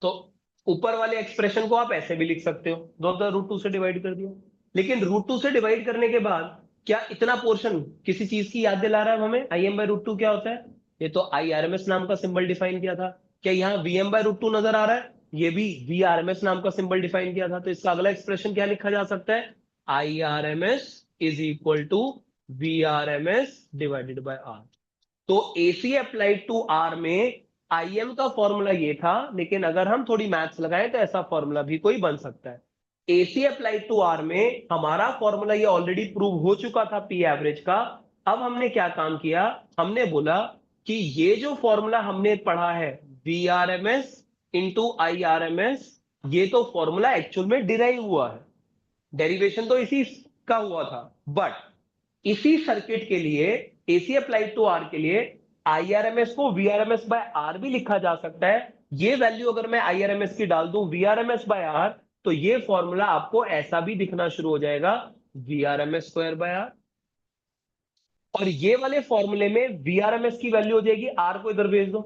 तो ऊपर वाले एक्सप्रेशन को आप ऐसे भी लिख सकते हो, दो तरफ √2 से डिवाइड कर दिया। लेकिन √2 से डिवाइड करने के बाद क्या इतना पोर्शन किसी चीज की याद दिला रहा है हमें? Im/√2 क्या होता है? ये तो IRMS नाम का सिंबल डिफाइन किया था। क्या यहाँ Vm/√2 नजर आ रहा है? ये भी VRMS नाम का सिंबल डिफाइन किया था। तो इसका अगला एक्सप्रेशन क्या लिखा जा सकता है? IRMS is equal to VRMS divided by R। तो AC अप्लाइड टू R में IM का फॉर्मूला ये था, लेकिन अगर हम थोड़ी मैथ्स लगाएं तो ऐसा फॉर्मूला भी कोई बन सकता है। AC अप्लाइड टू R में हमारा फॉर्मूला ये ऑलरेडी प्रूव हो चुका था P एवरेज का। अब हमने क्या काम किया? हमने बोला कि ये जो फॉर्मूला हमने पढ़ा है VRMS इंटू IRMS, ये तो फॉर्मूला एक्चुअल में डिराइव हुआ है, डेरिवेशन तो इसी का हुआ था, बट इसी सर्किट के लिए एसी अप्लाइड टू आर के लिए आईआरएमएस को वीआरएमएस बाय आर भी लिखा जा सकता है। ये वैल्यू अगर मैं आईआरएमएस की डाल दूं वीआरएमएस बाय आर, तो ये फॉर्मूला आपको ऐसा भी दिखना शुरू हो जाएगा, VRMS² बाय आर। और ये वाले फॉर्मूले में वीआरएमएस की वैल्यू हो जाएगी, आर को इधर भेज दो,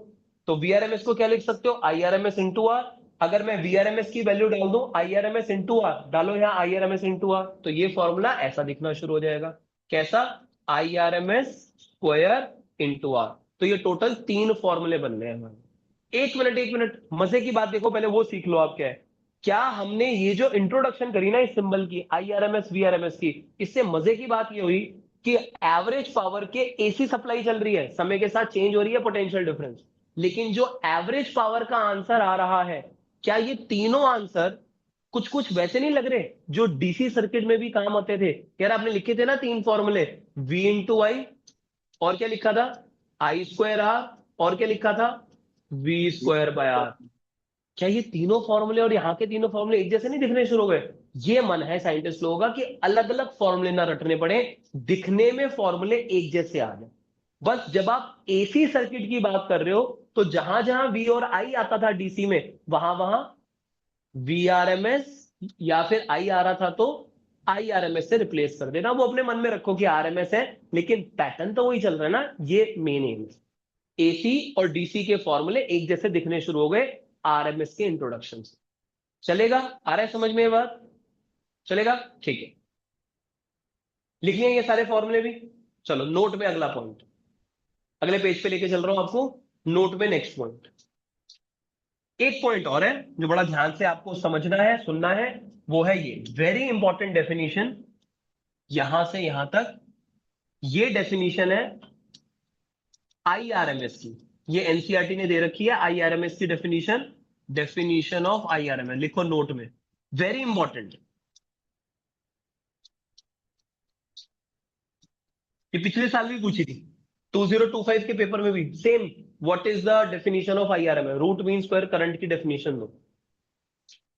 तो वीआरएमएस को क्या लिख सकते हो? IRMS into R. अगर मैं वीआरएमएस की वैल्यू डाल दूं आईआरएमएस इंटू आर, डालो यहां आईआरएमएस इंटू आर, तो ये फॉर्मूला ऐसा दिखना शुरू हो जाएगा। कैसा? IRMS² into R. तो ये टोटल 3 फॉर्मूले बन रहे हैं हमारे। एक मिनट, मजे की बात देखो, पहले वो सीख लो आप क्या है। क्या हमने ये जो इंट्रोडक्शन करी ना इस सिंबल की, IRMS VRMS की, इससे मजे की बात ये हुई कि एवरेज पावर के AC सप्लाई चल रही है, समय के साथ चेंज हो रही है पोटेंशियल डिफरेंस, लेकिन जो एवरेज पावर का आंसर आ रहा है, क्या ये तीनों आंसर कुछ कुछ वैसे नहीं लग रहे जो DC सर्किट में भी काम आते थे? यार आपने लिखे थे ना 3 फॉर्मूले, V इंटू आई, और क्या लिखा था? I²R, और क्या लिखा था? V²/R। क्या ये तीनों फॉर्मूले और यहाँ के तीनों फॉर्मूले एक जैसे नहीं दिखने शुरू हो गए? ये मन है साइंटिस्ट लोगों का कि अलग अलग फॉर्मूले ना रटने पड़े, दिखने में फॉर्मूले एक जैसे आ जाए। बस जब आप AC सर्किट की बात कर रहे हो, तो जहां जहां V और I आता था DC में, वहां वहां VRMS या फिर I आ रहा था तो IRMS से रिप्लेस कर देना। वो अपने मन में रखो कि RMS है, लेकिन पैटर्न तो वही चल रहा है ना, ये मेन एम है। AC और DC के फॉर्मूले एक जैसे दिखने शुरू हो गए RMS के इंट्रोडक्शन से। चलेगा? आ रहा है समझ में ये बात? चलेगा, ठीक है। लिख लिए ये सारे फॉर्मूले भी? चलो नोट में अगला पॉइंट, अगले पेज पे लेके चल रहा हूं आपको। नोट में नेक्स्ट पॉइंट, एक पॉइंट और है जो बड़ा ध्यान से आपको समझना है, सुनना है। वो है ये वेरी इंपॉर्टेंट डेफिनेशन, यहां से यहां तक। ये डेफिनेशन है IRMS की, ये एनसीईआरटी ने दे रखी है IRMS की डेफिनेशन। डेफिनेशन ऑफ IRMS लिखो नोट में, वेरी इंपॉर्टेंट। ये पिछले साल भी पूछी थी, 2025 के पेपर में भी same. What is the definition of IRMS? Root mean square current की डेफिनेशन दो,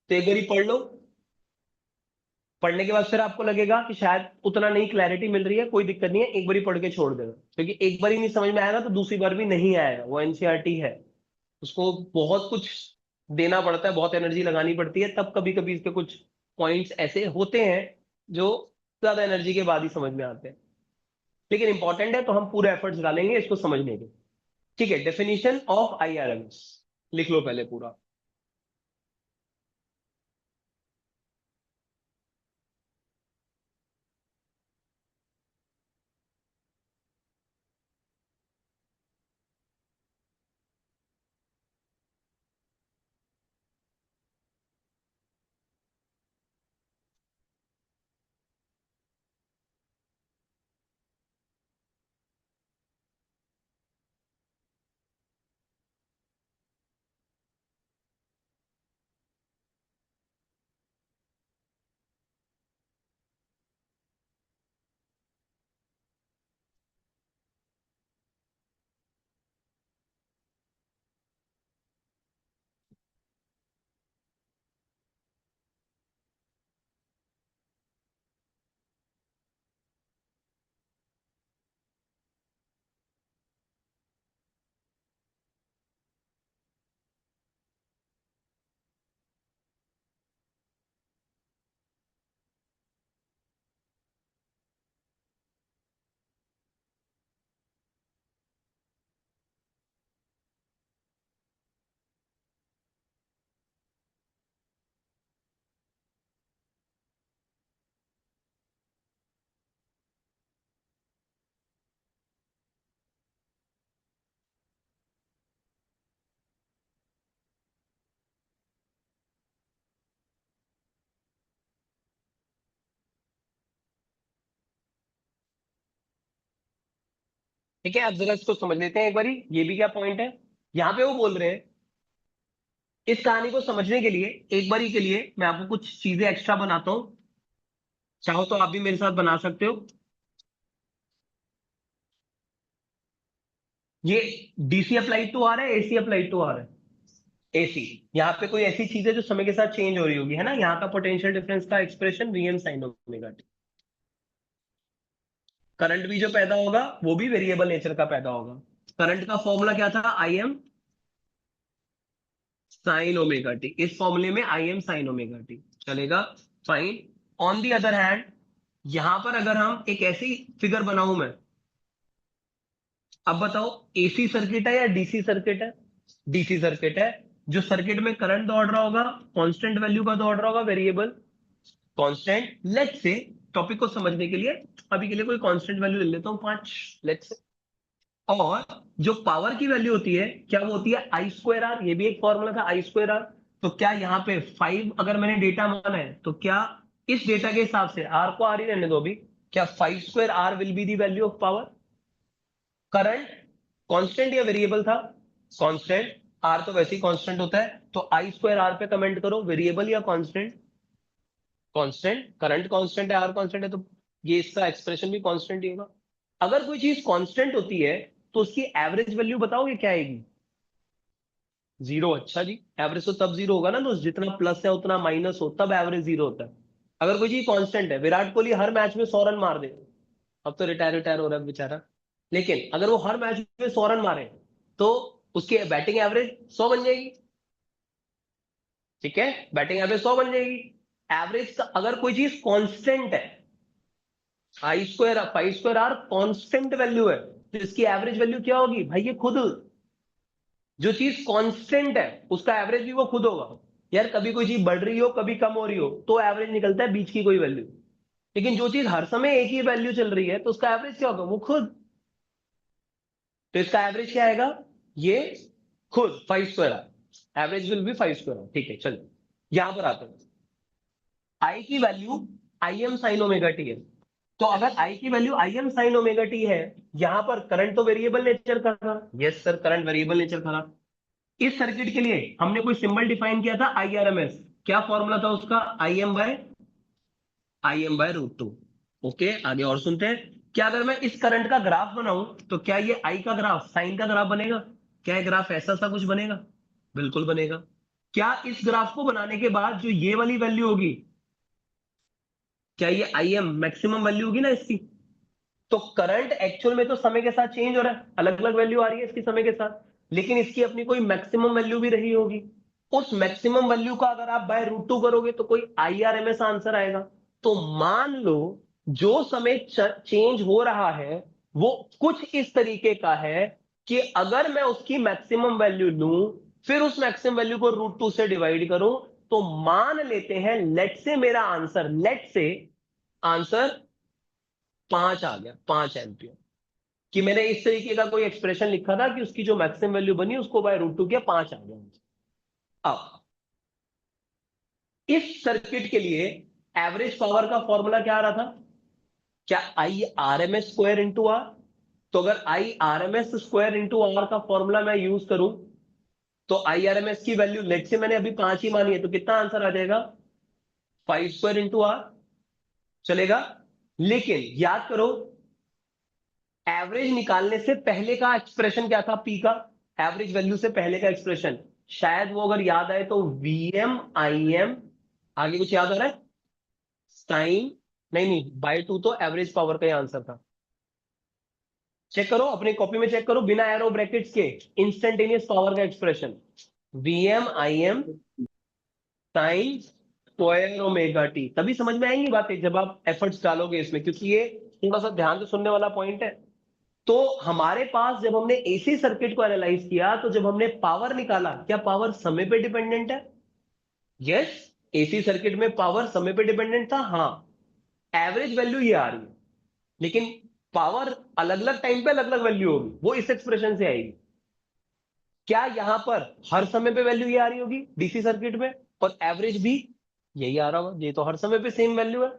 तो एक बार पढ़ लो। पढ़ने के बाद फिर आपको लगेगा कि शायद उतना नहीं क्लैरिटी मिल रही है, कोई दिक्कत नहीं है, एक बार पढ़ के छोड़ देना, क्योंकि एक बार ही नहीं समझ में आएगा तो दूसरी बार भी नहीं आएगा। वो एनसीईआरटी है, उसको बहुत कुछ देना पड़ता है, बहुत एनर्जी लगानी पड़ती है, तब कभी कभी इसके कुछ पॉइंट्स ऐसे होते हैं जो ज्यादा एनर्जी के बाद ही समझ में आते हैं। लेकिन इंपॉर्टेंट है तो हम पूरे एफर्ट्स डालेंगे इसको समझने के। ठीक है, डेफिनेशन ऑफ IRMS लिख लो पहले पूरा। ठीक है, अब जरा इसको समझ लेते हैं एक बारी, ये भी क्या पॉइंट है। यहां पे वो बोल रहे हैं, इस कहानी को समझने के लिए एक बारी के लिए मैं आपको कुछ चीजें एक्स्ट्रा बनाता हूं, चाहो तो आप भी मेरे साथ बना सकते हो। ये डीसी अप्लाइड टू आर है, एसी अप्लाइड टू आर है। एसी, यहाँ पे कोई ऐसी चीज है जो समय के साथ चेंज हो रही होगी, है ना। यहाँ का पोटेंशियल डिफरेंस का expression VM sign omega T. Current भी जो पैदा होगा वो भी वेरिएबल नेचर का पैदा होगा। करंट का फॉर्मूला क्या था, I M sine omega T. इस फॉर्मूले में I M sine omega T चलेगा, fine. On the other hand, यहां पर अगर हम एक ऐसी फिगर बनाऊं मैं, अब बताओ एसी सर्किट है या डीसी सर्किट है। डीसी सर्किट है। जो सर्किट में करंट दौड़ रहा होगा कांस्टेंट वैल्यू का दौड़ रहा होगा, variable constant. Let's say topic को समझने के लिए अभी के लिए कोई कांस्टेंट वैल्यू ले लेता हूं 5, लेट्स से। और जो पावर की वैल्यू होती है क्या, वो होती है आई स्क्वायर आर। ये भी एक फॉर्मूला था, आई स्क्वायर आर। तो क्या यहाँ पे 5 अगर मैंने डेटा माना है, तो क्या इस डेटा के हिसाब से आर को आर ही रहने दो अभी, क्या 5 square R will be the value of power. Current constant या वेरिएबल था, कांस्टेंट। आर तो वैसे ही कांस्टेंट होता है, तो आई स्क्वायर आर पे कमेंट करो, वेरिएबल या कांस्टेंट। कांस्टेंट, करंट कांस्टेंट है, आर कांस्टेंट है, तो ये इसका एक्सप्रेशन भी कांस्टेंट ही होगा। अगर कोई चीज कांस्टेंट होती है तो उसकी एवरेज वैल्यू बताओगे क्या आएगी, जीरो। अच्छा जी, एवरेज तो तब जीरो होगा ना, तो जितना प्लस है उतना माइनस हो तब एवरेज जीरो होता है। अगर कोई चीज कांस्टेंट है, विराट कोहली हर मैच में 100 रन मार दे, अब तो रिटायर रिटायर हो रहा है बेचारा, लेकिन अगर वो हर मैच में 100 रन मारे तो उसकी बैटिंग एवरेज 100 बन जाएगी। ठीक है, बैटिंग एवरेज 100 बन जाएगी। एवरेज का अगर कोई चीज कांस्टेंट है, I square 5 square R constant value है, तो इसकी एवरेज वैल्यू क्या होगी भाई, ये खुद। जो चीज कांस्टेंट है उसका एवरेज भी वो खुद होगा। यार कभी कोई चीज बढ़ रही हो कभी कम हो रही हो तो एवरेज निकलता है, बीच की कोई वैल्यू। लेकिन जो चीज हर समय एक ही वैल्यू चल रही है तो उसका एवरेज क्या होगा, वो खुद। तो इसका एवरेज क्या आएगा, ये खुद 5 square R. Average will be 5 square R. ठीक है, चलो यहां पर आते हैं। आई की value I M sine omega T है। तो अगर आई की value I M sine omega T है, यहां पर करंट तो वेरिएबल नेचर का था। Yes sir, current variable nature का था। इस सर्किट के लिए हमने कोई सिंबल डिफाइन किया था, आई आर एम एस। क्या फॉर्मूला था उसका, I M by root two. Okay, आगे और सुनते हैं। क्या अगर मैं इस करंट का ग्राफ बनाऊं तो क्या ये आई का ग्राफ साइन का ग्राफ बनेगा, क्या ये ग्राफ ऐसा सा कुछ बनेगा, बिल्कुल बनेगा। क्या इस ग्राफ को बनाने के बाद जो ये वाली वैल्यू होगी, क्या ये आई एम मैक्सिमम वैल्यू होगी ना इसकी। तो करंट एक्चुअल में तो समय के साथ चेंज हो रहा है, अलग अलग वैल्यू आ रही है इसकी समय के साथ, लेकिन इसकी अपनी कोई मैक्सिमम वैल्यू भी रही होगी। उस मैक्सिमम वैल्यू का अगर आप बाय रूट टू करोगे तो कोई आईआरएमएस आंसर आएगा। तो मान लो जो समय चेंज हो रहा है वो कुछ इस तरीके का है कि अगर मैं उसकी मैक्सिमम वैल्यू लूं, फिर उस मैक्सिमम वैल्यू को रूट टू से डिवाइड करूं, तो मान लेते हैं लेट से मेरा आंसर, लेट से आंसर 5 आ गया, 5 एम्पियर। कि मैंने इस तरीके का कोई एक्सप्रेशन लिखा था कि उसकी जो मैक्सिमम वैल्यू बनी उसको बाय रूट टू किया, 5 आ गया। अब इस सर्किट के लिए एवरेज पावर का फॉर्मूला क्या आ रहा था, क्या I R M S square into R. तो अगर I R M S square into R का फॉर्मूला मैं यूज करूं, तो आई आर एम एस की वैल्यू लेट से मैंने अभी 5 ही मानी है, तो कितना आंसर आ जाएगा, 5 स्क्वायर इंटू आर। चलेगा, लेकिन याद करो एवरेज निकालने से पहले का एक्सप्रेशन क्या था, पी का एवरेज वैल्यू से पहले का एक्सप्रेशन, शायद वो अगर याद आए तो वीएम आई एम, आगे कुछ याद आ रहा है, साइन, नहीं नहीं बाय टू तो एवरेज पावर का ही आंसर था। चेक करो अपनी कॉपी में, चेक करो बिना एरो ब्रैकेट्स के, इंस्टेंटेनियस पावर का expression, VM I M sine square omega T. तभी समझ में आएंगी बातें जब आप एफर्ट्स डालोगे इसमें, क्योंकि ये थोड़ा सा ध्यान से सुनने वाला पॉइंट है। तो हमारे पास जब हमने एसी सर्किट को एनालाइज किया, तो जब हमने पावर निकाला, क्या पावर समय पे डिपेंडेंट है, यस। एसी सर्किट में पावर समय पे डिपेंडेंट था, हाँ। एवरेज वैल्यू ये आ रही है, लेकिन पावर अलग अलग टाइम पे अलग अलग वैल्यू होगी, वो इस एक्सप्रेशन से आएगी। क्या यहां पर हर समय पे वैल्यू ये आ रही होगी डीसी सर्किट में, और एवरेज भी यही आ रहा होगा, ये तो हर समय पे सेम वैल्यू है।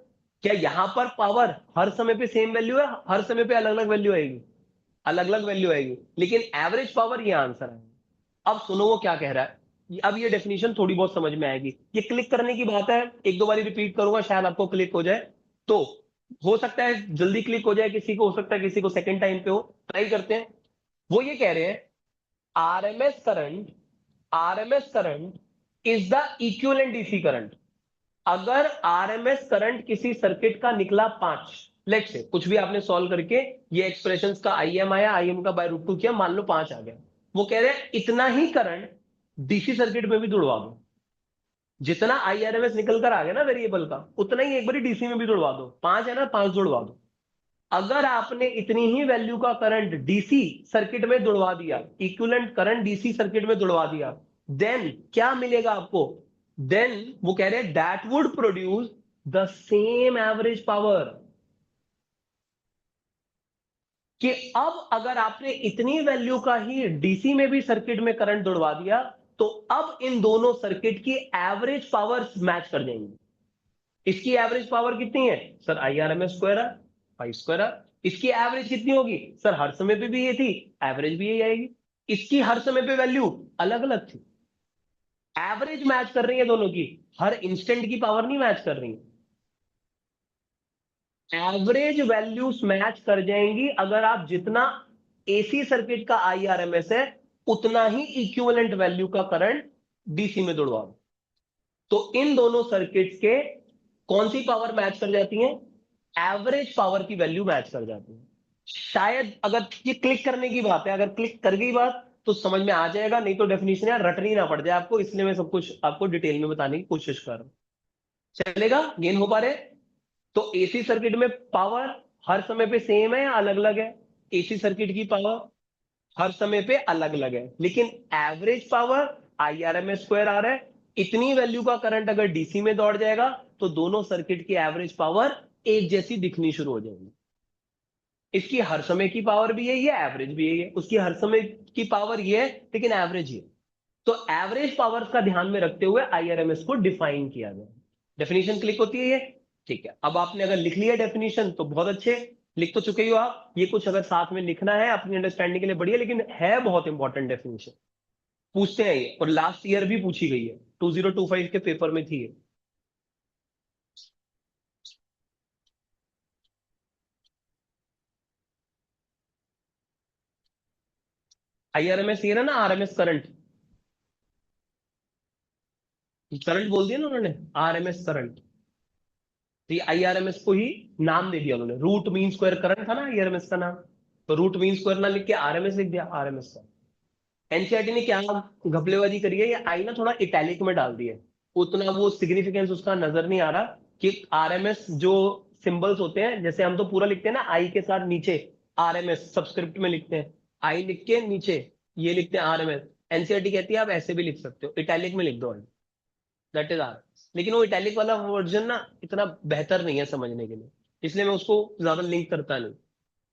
क्या यहां पर पावर हर समय पे सेम वैल्यू है, हर समय पे अलग अलग वैल्यू आएगी, अलग अलग वैल्यू आएगी, लेकिन एवरेज पावर ये आंसर है। अब सुनो वो क्या कह रहा है, अब ये डेफिनेशन थोड़ी बहुत समझ में आएगी। ये क्लिक करने की बात है, एक दो बारी रिपीट करूंगा, शायद आपको क्लिक हो जाए। तो हो सकता है जल्दी क्लिक हो जाए किसी को, हो सकता है किसी को सेकंड टाइम पे हो, ट्राई करते हैं। वो ये कह रहे हैं RMS current is the equivalent DC current. अगर आरएमएस करंट किसी सर्किट का निकला 5, लेट से कुछ भी आपने सॉल्व करके ये एक्सप्रेशंस का आईएम आया, आईएम का बाय रूट 2 किया, मान लो 5 आ गया। वो कह रहे हैं इतना ही करंट डीसी सर्किट में भी जुड़वा दो। जितना आईआरएमएस निकल कर आ गया ना वेरिएबल का, उतना ही एक बार डीसी में भी जुड़वा दो। 5 है ना, 5 जुड़वा दो। अगर आपने इतनी ही वैल्यू का करंट डीसी सर्किट में जुड़वा दिया, इक्विवेलेंट करंट डीसी सर्किट में जुड़वा दिया, देन क्या मिलेगा आपको? देन वो कह रहे हैं that would produce the same average power. कि अब अगर आपने इतनी वैल्यू का ही डीसी में भी सर्किट में करंट जुड़वा दिया, तो अब इन दोनों सर्किट की एवरेज पावर मैच कर जाएंगी। इसकी एवरेज पावर कितनी है सर? IRMS स्क्वायर है, 5 स्क्वायर है। इसकी एवरेज कितनी होगी सर? हर समय पे भी ये थी, एवरेज भी यही आएगी। इसकी हर समय पे वैल्यू अलग अलग थी, एवरेज मैच कर रही है दोनों की, हर इंस्टेंट की पावर नहीं मैच कर रही। एवरेज वैल्यूज मैच कर जाएंगी अगर आप जितना एसी सर्किट का IRMS है उतना ही इक्विवेलेंट वैल्यू का करंट डीसी में जुड़वा दो। तो इन दोनों सर्किट्स के कौन सी पावर मैच कर जाती है? एवरेज पावर की वैल्यू मैच कर जाती है। शायद अगर ये क्लिक करने की बात है, अगर क्लिक कर गई बात तो समझ में आ जाएगा, नहीं तो डेफिनेशन यार रटनी ना पड़ जाए आपको, इसलिए मैं सब कुछ आपको डिटेल में बताने की कोशिश कर रहा हूं। चलेगा? गेन हो पा रहे? तो एसी सर्किट में पावर हर समय पे सेम है या अलग अलग है? एसी सर्किट की पावर हर समय पे अलग अलग है, लेकिन एवरेज पावर IRMS स्क्वायर आ रहा है। इतनी वैल्यू का करंट अगर डीसी में दौड़ जाएगा तो दोनों सर्किट की एवरेज पावर एक जैसी दिखनी शुरू हो जाएगी। इसकी हर समय की पावर भी यही है, एवरेज भी यही है। उसकी हर समय की पावर ये है लेकिन एवरेज ये। तो एवरेज पावर का ध्यान में रखते हुए IRMS को डिफाइन किया गया। डेफिनेशन क्लिक होती है ये? ठीक है। अब आपने अगर लिख लिया डेफिनेशन तो बहुत अच्छे, लिख तो चुके ही हो आप। ये कुछ अगर साथ में लिखना है अपनी अंडरस्टैंडिंग के लिए बढ़िया, लेकिन है बहुत इंपॉर्टेंट डेफिनेशन, पूछते हैं ये, और लास्ट ईयर भी पूछी गई है, 2025 के पेपर में थी ये। IRMS ये ना, RMS करंट, करंट बोल दिया ना उन्होंने, RMS करंट। तो ये IRMS को ही नाम दे दिया उन्होंने। रूट मीन स्क्वायर करंट था ना IRMS का नाम, तो रूट मीन स्क्वायर ना लिख के RMS लिख दिया, RMS का। एनसीईआरटी ने क्या घपलेबाजी करी है, ये आई ना थोड़ा इटैलिक में डाल दी है, उतना वो सिग्निफिकेंस उसका नजर नहीं आ रहा कि आरएमएस जो सिंबल्स होते हैं, जैसे हम तो पूरा लिखते हैं ना आई के साथ नीचे RMS सब्सक्रिप्ट में लिखते हैं, आई लिख के नीचे ये लिखते हैं RMS। एनसीईआरटी कहती है आप ऐसे भी लिख सकते हो, इटैलिक में लिख दो, दैट इज आर। लेकिन वो इटैलिक वाला वर्जन ना इतना बेहतर नहीं है समझने के लिए, इसलिए मैं उसको ज्यादा लिंक करता नहीं।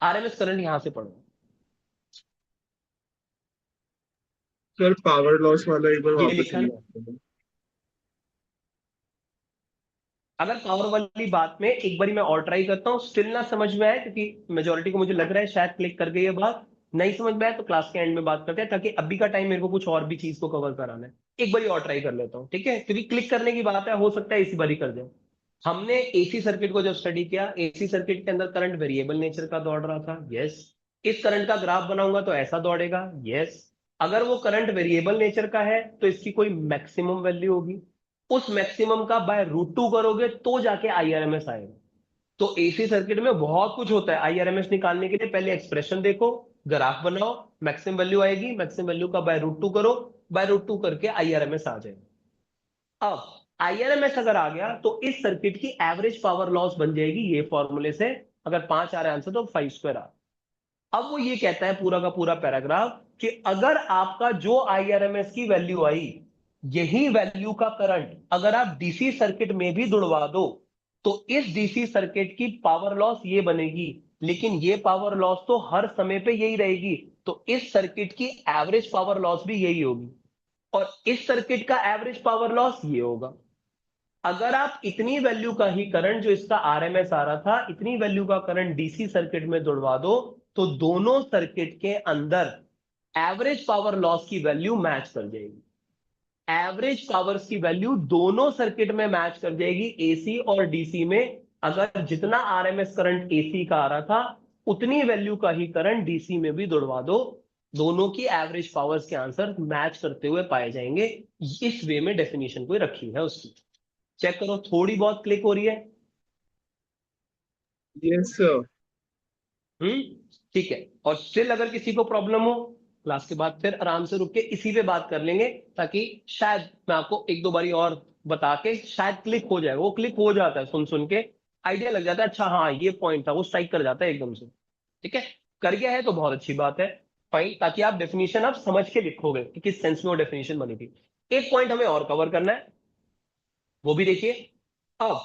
RMS करंट यहां से पढ़ो, सर पावर लॉस वाला एक बार ये वापस लिखा है ना। समझाते हैं। अगर पावर वाली बात में एक बारी मैं और ट्राई करता हूँ, स्टिल ना समझ में आए, क्योंकि मेजोरिटी को मुझे लग रहा है शायद क्लिक कर गई है बात, नहीं समझ में आए तो क्लास के एंड में बात करते हैं, ताकि अभी का टाइम मेरे को कुछ और भी चीज को कवर कराना है। एक बारी और ट्राई कर लेता हूँ, ठीक है? क्योंकि क्लिक करने की बात है, हो सकता है इसी बारी कर दे। हमने एसी सर्किट को जब स्टडी किया, एसी सर्किट के अंदर करंट वेरिएबल नेचर का दौड़ रहा था, यस। इस करंट का ग्राफ बनाऊंगा तो ऐसा दौड़ेगा, यस। अगर वो करंट वेरिएबल नेचर का है तो इसकी कोई मैक्सिमम वैल्यू होगी, उस मैक्सिमम का बाय रूट 2 करोगे तो जाके IRMS आएगा। तो एसी सर्किट में बहुत कुछ होता है। IRMS निकालने के लिए पहले एक्सप्रेशन देखो, ग्राफ बनाओ, मैक्सिमम वैल्यू आएगी, मैक्सिमम वैल्यू का बाय रूट 2 करो, बाय रूट 2 करके IRMS आ जाएगा। अब IRMS अगर आ गया तो इस सर्किट की एवरेज पावर लॉस बन जाएगी ये फॉर्मूले से। अगर 5 आ रहा है आंसर तो 5 स्क्वायर आ। अब वो ये कहता है पूरा का पूरा पैराग्राफ कि अगर आपका जो IRMS की वैल्यू आई, यही वैल्यू का करंट अगर आप डीसी सर्किट में भी जुड़वा दो तो इस डीसी सर्किट की पावर लॉस ये बनेगी, लेकिन ये पावर लॉस तो हर समय पे यही रहेगी, तो इस सर्किट की एवरेज पावर लॉस भी यही होगी, और इस सर्किट का एवरेज पावर लॉस ये होगा। अगर आप इतनी वैल्यू का ही करंट जो इसका RMS आ रहा था, इतनी वैल्यू का करंट डीसी सर्किट में जुड़वा दो तो दोनों सर्किट के अंदर एवरेज पावर लॉस की वैल्यू मैच कर जाएगी। एवरेज पावर्स की वैल्यू दोनों सर्किट में मैच कर जाएगी, एसी और डीसी में। अगर जितना आरएमएस करंट एसी का आ रहा था उतनी वैल्यू का ही करंट डीसी में भी दौड़वा दो, दोनों की एवरेज पावर्स के आंसर मैच करते हुए पाए जाएंगे। इस वे में डेफिनेशन कोई रखी है उसकी। चेक करो, थोड़ी बहुत क्लिक हो रही है। Yes sir. हम्म, ठीक है। और स्टिल अगर किसी को प्रॉब्लम हो, क्लास के बाद फिर आराम से रुक के इसी पे बात कर लेंगे, ताकि शायद मैं आपको एक दो बारी और बता के शायद क्लिक हो जाए। वो क्लिक हो जाता है, सुन सुन के आइडिया लग जाता है, अच्छा हाँ ये पॉइंट था, वो स्ट्राइक कर जाता है एकदम से। ठीक है, कर गया है तो बहुत अच्छी बात है। फाइन, ताकि आप डेफिनेशन आप समझ के लिखोगे कि किस सेंस में वो डेफिनेशन बनी थी। एक पॉइंट हमें और कवर करना है, वो भी देखिए। अब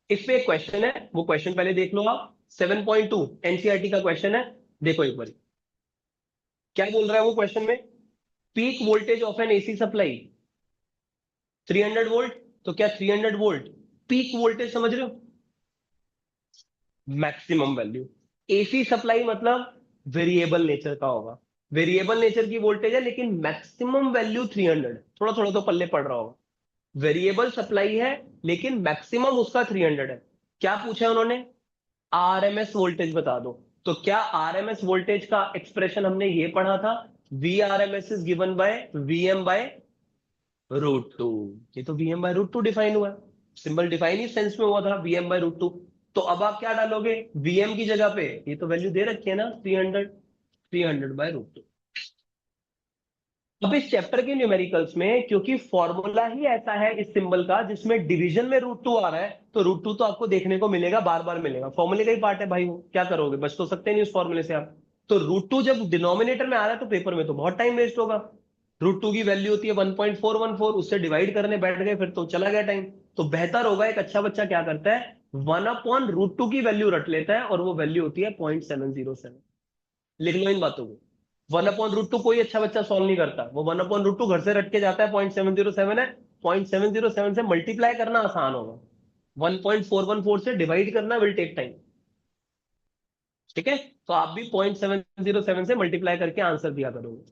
इस पे एक क्वेश्चन है, वो क्वेश्चन पहले देख लो आप। 7.2 एनसीईआरटी का क्वेश्चन है, देखो एक बार क्या बोल रहा है वो क्वेश्चन में। Peak voltage of N AC supply 300 volt. तो क्या 300 वोल्ट पीक वोल्टेज समझ रहे हो? Maximum value. एसी सप्लाई मतलब वेरिएबल नेचर का होगा, वेरिएबल नेचर की वोल्टेज है, लेकिन मैक्सिमम वैल्यू 300। थोड़ा थोड़ा तो पल्ले पड़ रहा होगा। वेरिएबल सप्लाई है लेकिन मैक्सिमम उसका 300 है। क्या पूछा है उन्होंने? आरएमएस वोल्टेज बता दो। तो क्या आरएमएस वोल्टेज का एक्सप्रेशन हमने ये पढ़ा था, V R M S is given by VM by √2। ये तो वीएम बाय √2 डिफाइन हुआ है, सिंबल डिफाइन ही सेंस में हुआ था, वीएम बाय √2। तो अब आप क्या डालोगे वीएम की जगह पे? ये तो वैल्यू दे रखी है ना, 300, 300 बाय √2। अब इस चैप्टर के न्यूमेरिकल्स में क्योंकि फॉर्मूला ही ऐसा है इस सिंबल का जिसमें डिवीजन में √2 आ रहा है, तो √2 तो आपको देखने को मिलेगा, बार बार मिलेगा, फॉर्मूले का ही पार्ट है भाई। वो क्या करोगे, बच तो सकते नहीं उस फॉर्मूले से आप। तो √2 जब डिनोमिनेटर में आ रहा है तो पेपर में तो बहुत टाइम वेस्ट होगा। √2 की वैल्यू होती है 1.414, उससे डिवाइड करने बैठ गए फिर तो चला गया टाइम। तो बेहतर होगा, एक अच्छा बच्चा क्या करता है, 1/√2 की वैल्यू रट लेता है, और वो वैल्यू होती है 0.707। लिख लो इन बातों को। 1/√2 कोई अच्छा बच्चा सॉल्व नहीं करता, वो 1/√2 घर से रट के जाता है, 0.707 है। 0.707 से मल्टीप्लाई करना आसान होगा, 1.414 से डिवाइड करना विल टेक टाइम। ठीक है, तो आप भी 0.707 से मल्टीप्लाई करके आंसर दिया करोगे।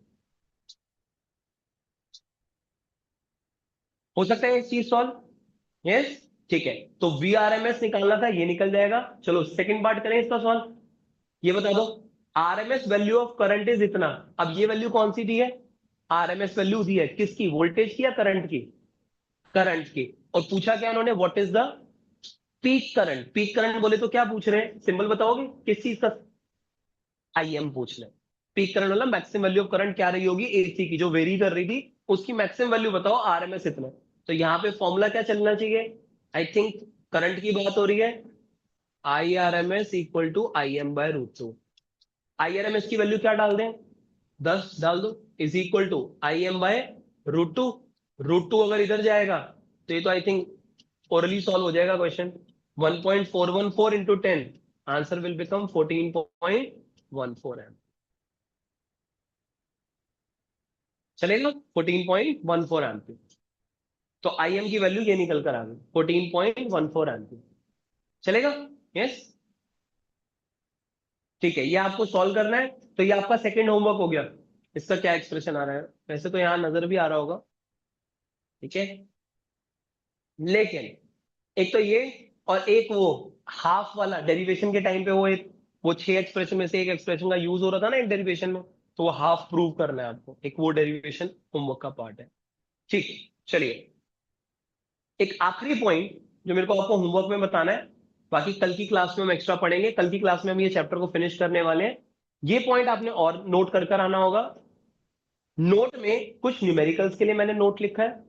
हो सकता है ये चीज सॉल्व। यस, ठीक है। तो वीआरएमएस निकालना था, ये निकल जाएगा। चलो सेकंड पार्ट करें इसका सॉल्व। ये बता दो, RMS value of current is इतना। अब ये वैल्यू कौन सी दी है? आरएमएस वैल्यू दी है किसकी, वोल्टेज की या करंट की? करंट की। और पूछा क्या उन्होंने, what is the peak current? Peak current बोले तो क्या पूछ रहे हैं, सिंबल बताओगे किस चीज का? आईएम पूछ रहे हैं। पीक करंट मतलब मैक्सिमम वैल्यू ऑफ करंट क्या रही होगी, एसी की जो वेरी कर रही थी, उसकी मैक्सिमम वैल्यू बताओ, आरएमएस इतना। तो यहां पे फॉर्मूला क्या चलना चाहिए? आई थिंक करंट की बात हो रही है, I R M S equal to I M by √2। I R M S की वैल्यू क्या डाल दें, 10 डाल दो, is equal to I M by √2। √2 अगर इधर जाएगा तो ये तो आई थिंक ओरली सॉल्व हो जाएगा question. 1.414 into 10, answer will become 14.14 M. चलेगा 14.14 एम्पीयर। तो आई एम की वैल्यू ये निकल कर आ गई 14.14 एम्पीयर। चलेगा? यस, ठीक है। ये आपको सॉल्व करना है, तो ये आपका सेकंड होमवर्क हो गया। इसका क्या एक्सप्रेशन आ रहा है, वैसे तो यहां नजर भी आ रहा होगा। ठीक है, लेकिन एक तो ये, और एक वो हाफ वाला डेरिवेशन के टाइम पे वो एक, वो 6 एक्सप्रेशन में से एक एक्सप्रेशन का यूज हो रहा था ना एक डेरिवेशन में, तो वो हाफ प्रूव करना है आपको, एक वो डेरिवेशन होमवर्क का पार्ट है। ठीक है, चलिए एक आखिरी पॉइंट जो मेरे को आपको होमवर्क में बताना है, बाकी कल की क्लास में हम एक्स्ट्रा पढ़ेंगे। कल की क्लास में हम ये चैप्टर को फिनिश करने वाले हैं। ये पॉइंट आपने और नोट कर कर आना होगा। नोट में कुछ न्यूमेरिकल्स के लिए मैंने नोट लिखा है,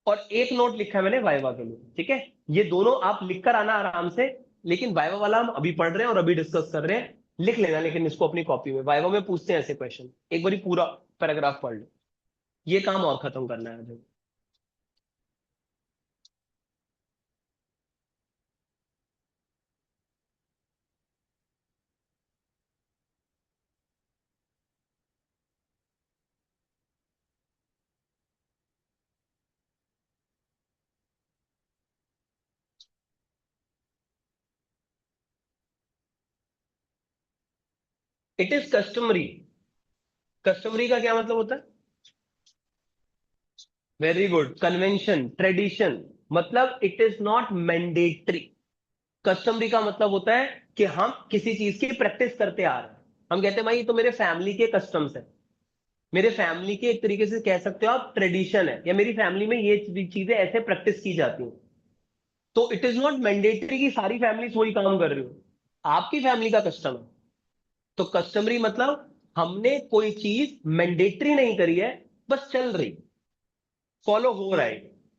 और एक नोट लिखा है मैंने वाइवा के लिए। ठीक है, ये दोनों आप लिखकर आना आराम से। लेकिन वाइवा वाला हम अभी पढ़ रहे हैं और अभी डिस्कस कर रहे हैं, लिख लेना लेकिन इसको अपनी कॉपी में। वाइवा में पूछते हैं ऐसे क्वेश्चन, एक बार पूरा पैराग्राफ पढ़ लो। ये काम और खत्म करना है आज। It is customary. कस्टमरी का क्या मतलब होता है? Very good, convention, tradition. मतलब it is not mandatory. Customary का मतलब होता है कि हम किसी चीज की प्रैक्टिस करते आ रहे हैं। हम कहते हैं भाई ये तो मेरे फैमिली के कस्टम्स है, मेरे फैमिली के एक तरीके से कह सकते हो आप ट्रेडिशन है, या मेरी फैमिली में ये चीजें ऐसे प्रैक्टिस की जाती हैं। तो इट इज नॉट मैंडेटरी कि सारी फैमिली वही काम कर रही हो, आपकी फैमिली का कस्टम है। तो कस्टमरी मतलब हमने कोई चीज मैंडेटरी नहीं करी है, बस चल रही, फॉलो हो रहा है।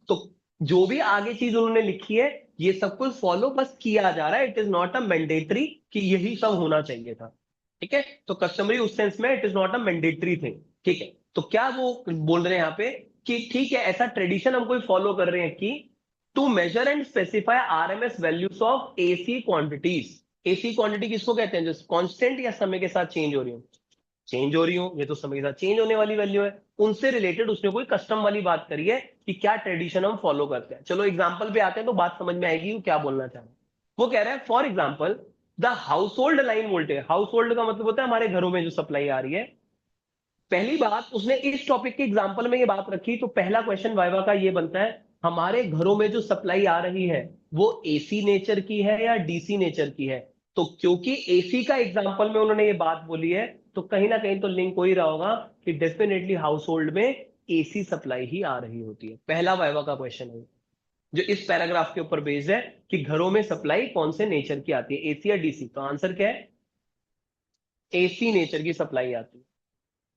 तो जो भी आगे चीज उन्होंने लिखी है, ये सब कुछ फॉलो बस किया जा रहा है। It is not a mandatory कि यही सब होना चाहिए था। ठीक है, तो कस्टमरी उस सेंस में it is not a mandatory thing. ठीक है, तो क्या वो बोल रहे हैं यहाँ पे कि ठीक है ऐसा ट्रेडिशन हम कोई फॉलो कर रहे हैं कि to measure and specify RMS values of AC quantities. AC quantity किसको कहते हैं? जो कांस्टेंट या समय के साथ चेंज हो रही हो, चेंज हो रही हो, ये तो समय के साथ चेंज होने वाली वैल्यू है। उनसे रिलेटेड उसने कोई कस्टम वाली बात करी है कि क्या ट्रेडिशन हम फॉलो करते हैं। चलो एग्जांपल पे आते हैं तो बात समझ में आएगी वो क्या बोलना चाह रहे हैं। वो कह रहा है for example the house hold line voltage. House hold का मतलब होता है हमारे घरों में जो सप्लाई आ रही है। पहली बात उसने इस टॉपिक के एग्जांपल में ये बात रखी, तो पहला क्वेश्चन वाइवा का ये बनता है हमारे घरों में जो सप्लाई आ रही है वो एसी नेचर की है या डीसी नेचर की है। तो क्योंकि एसी का एग्जांपल में उन्होंने ये बात बोली है, तो कहीं ना कहीं तो लिंक हो ही रहा होगा कि डेफिनेटली हाउस होल्ड में एसी सप्लाई ही आ रही होती है। पहला वाइवा का क्वेश्चन है जो इस पैराग्राफ के ऊपर बेस्ड है कि घरों में सप्लाई कौन से नेचर की आती है, एसी या डीसी। तो आंसर क्या है? एसी नेचर की सप्लाई आती है।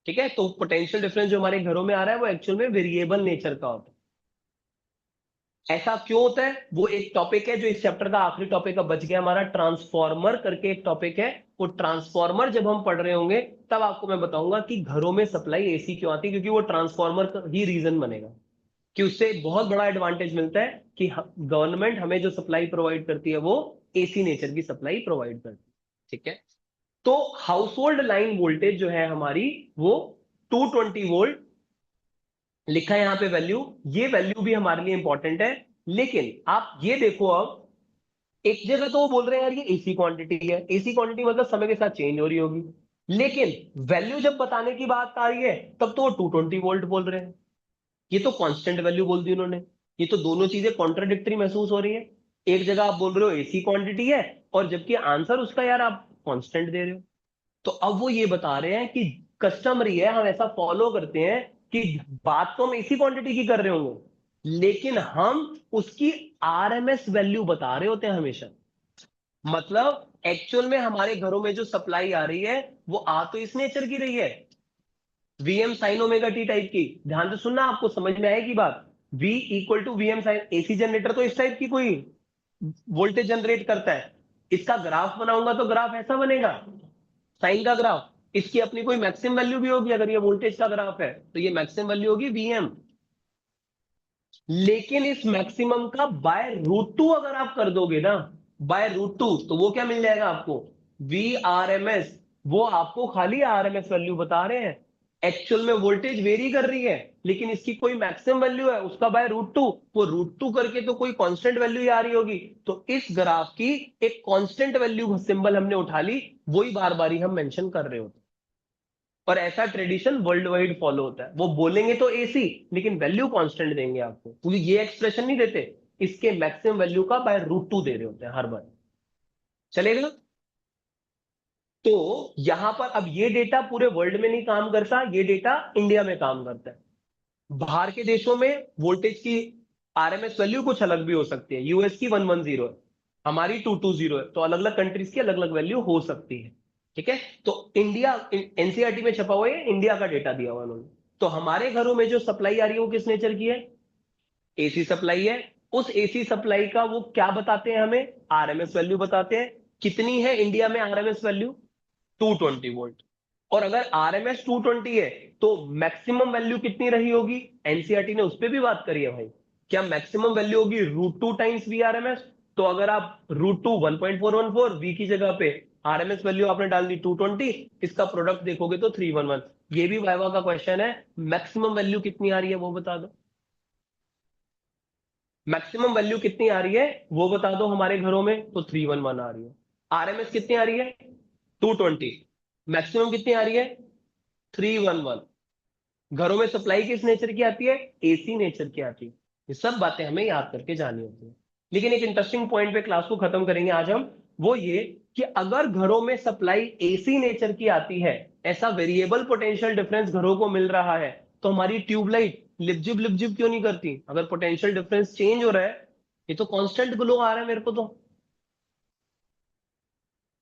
ठीक है, तो पोटेंशियल डिफरेंस जो हमारे घरों में आ रहा है वो एक्चुअल में वेरिएबल नेचर का होता है। ऐसा क्यों होता है? वो एक टॉपिक है जो इस चैप्टर का आखिरी टॉपिक का बच गया हमारा, ट्रांसफॉर्मर करके एक टॉपिक है। वो ट्रांसफॉर्मर जब हम पढ़ रहे होंगे तब आपको मैं बताऊंगा कि घरों में सप्लाई एसी क्यों आती है, क्योंकि वो ट्रांसफॉर्मर का ही रीजन बनेगा कि उससे एक बहुत बड़ा एडवांटेज मिलता है कि गवर्नमेंट हमें जो सप्लाई प्रोवाइड करती है वो एसी नेचर की सप्लाई प्रोवाइड करती है। ठीक है, तो हाउस होल्ड लाइन वोल्टेज जो है हमारी वो 220 वोल्ट लिखा है यहां पे वैल्यू। ये वैल्यू भी हमारे लिए इंपॉर्टेंट है। लेकिन आप ये देखो, अब एक जगह तो वो बोल रहे हैं यार ये एसी क्वांटिटी है, एसी क्वांटिटी मतलब समय के साथ चेंज हो रही होगी, लेकिन वैल्यू जब बताने की बात आ रही है तब तो वो 220 वोल्ट बोल रहे हैं। ये तो कांस्टेंट वैल्यू बोल दी उन्होंने। ये तो दोनों चीजें कॉन्ट्राडिक्टरी महसूस हो रही है। एक जगह आप बोल रहे हो एसी क्वांटिटी है और जबकि आंसर उसका यार आप कांस्टेंट दे रहे हो। तो अब वो ये बता रहे हैं कि कस्टमरी है, हम ऐसा फॉलो करते हैं कि बात तो हम इसी क्वांटिटी की कर रहे होंगे लेकिन हम उसकी आरएमएस वैल्यू बता रहे होते हैं हमेशा। मतलब एक्चुअल में हमारे घरों में जो सप्लाई आ रही है वो आ तो इस नेचर की रही है, VM sign omega T type की। ध्यान से सुनना, आपको समझ में आएगी बात। V equal to VM sine, AC generator तो इस टाइप की कोई वोल्टेज जनरेट करता है। इसका ग्राफ बनाऊंगा तो ग्राफ ऐसा बनेगा, साइन का ग्राफ। इसकी अपनी कोई मैक्सिमम वैल्यू भी होगी, अगर ये वोल्टेज का ग्राफ है तो ये मैक्सिमम वैल्यू होगी Vm। लेकिन इस मैक्सिमम का बाय रूट टू अगर आप कर दोगे ना, बाय रूट टू, तो वो क्या मिल जाएगा आपको? Vrms। वो आपको खाली आरएमएस वैल्यू बता रहे हैं। एक्चुअल में वोल्टेज वेरी कर रही है लेकिन इसकी कोई मैक्सिमम वैल्यू है, उसका बाय रूट टू, वो रूट टू करके तो कोई कांस्टेंट वैल्यू ही आ रही होगी। तो इस ग्राफ की एक कांस्टेंट वैल्यू सिंबल हमने उठा ली, वही बार बार ही हम मेंशन कर रहे होते हैं। और ऐसा ट्रेडिशन वर्ल्ड वाइड फॉलो होता है। वो बोलेंगे तो एसी लेकिन वैल्यू कांस्टेंट देंगे आपको, क्योंकि ये एक्सप्रेशन नहीं देते, इसके मैक्सिमम वैल्यू का बाय रूट टू दे रहे होते हैं हर बार। चलेगा? तो यहां पर अब ये डेटा पूरे वर्ल्ड में नहीं काम करता, ये डेटा इंडिया में काम करता है। बाहर के देशों में वोल्टेज की आरएमएस वैल्यू कुछ अलग भी हो सकती है। यूएस की 110 है, हमारी 220 है, तो अलग अलग कंट्रीज की अलग अलग वैल्यू हो सकती है। ठीक है, तो इंडिया एनसीईआरटी में छपा हुआ है, इंडिया का डेटा दिया हुआ है उन्होंने। तो हमारे घरों में जो सप्लाई आ रही है वो किस नेचर की है? एसी सप्लाई है। उस एसी सप्लाई का वो क्या बताते हैं हमें? आरएमएस वैल्यू बताते हैं। कितनी है इंडिया में आरएमएस वैल्यू? 220 वोल्ट। और अगर आरएमएस 220 है तो मैक्सिमम वैल्यू कितनी रही होगी? एनसीईआरटी ने उस पर भी बात करी है भाई। क्या मैक्सिमम वैल्यू होगी root two times V RMS. तो अगर आप रूट टू 1.414, वी की जगह पे आरएमएस वैल्यू आपने डाल दी 220, इसका प्रोडक्ट देखोगे तो 311। ये भी वाइवा का क्वेश्चन है, मैक्सिमम वैल्यू कितनी आ रही है वो बता दो। मैक्सिमम वैल्यू कितनी आ रही है वो बता दो हमारे घरों में, तो 311 आ रही है। आरएमएस कितनी आ रही है? 220। मैक्सिमम कितनी आ रही है? 311। घरों में सप्लाई किस नेचर की आती है? एसी नेचर की आती है। ये सब बातें हमें याद करके जानी होती है। लेकिन एक इंटरेस्टिंग पॉइंट पे क्लास को खत्म करेंगे आज हम, वो ये कि अगर घरों में सप्लाई एसी नेचर की आती है, ऐसा वेरिएबल पोटेंशियल डिफरेंस घरों को मिल रहा है, तो हमारी ट्यूबलाइट लिपजिब क्यों नहीं करती? अगर पोटेंशियल डिफरेंस चेंज हो रहा है, ये तो कांस्टेंट ग्लो आ रहा है मेरे को तो।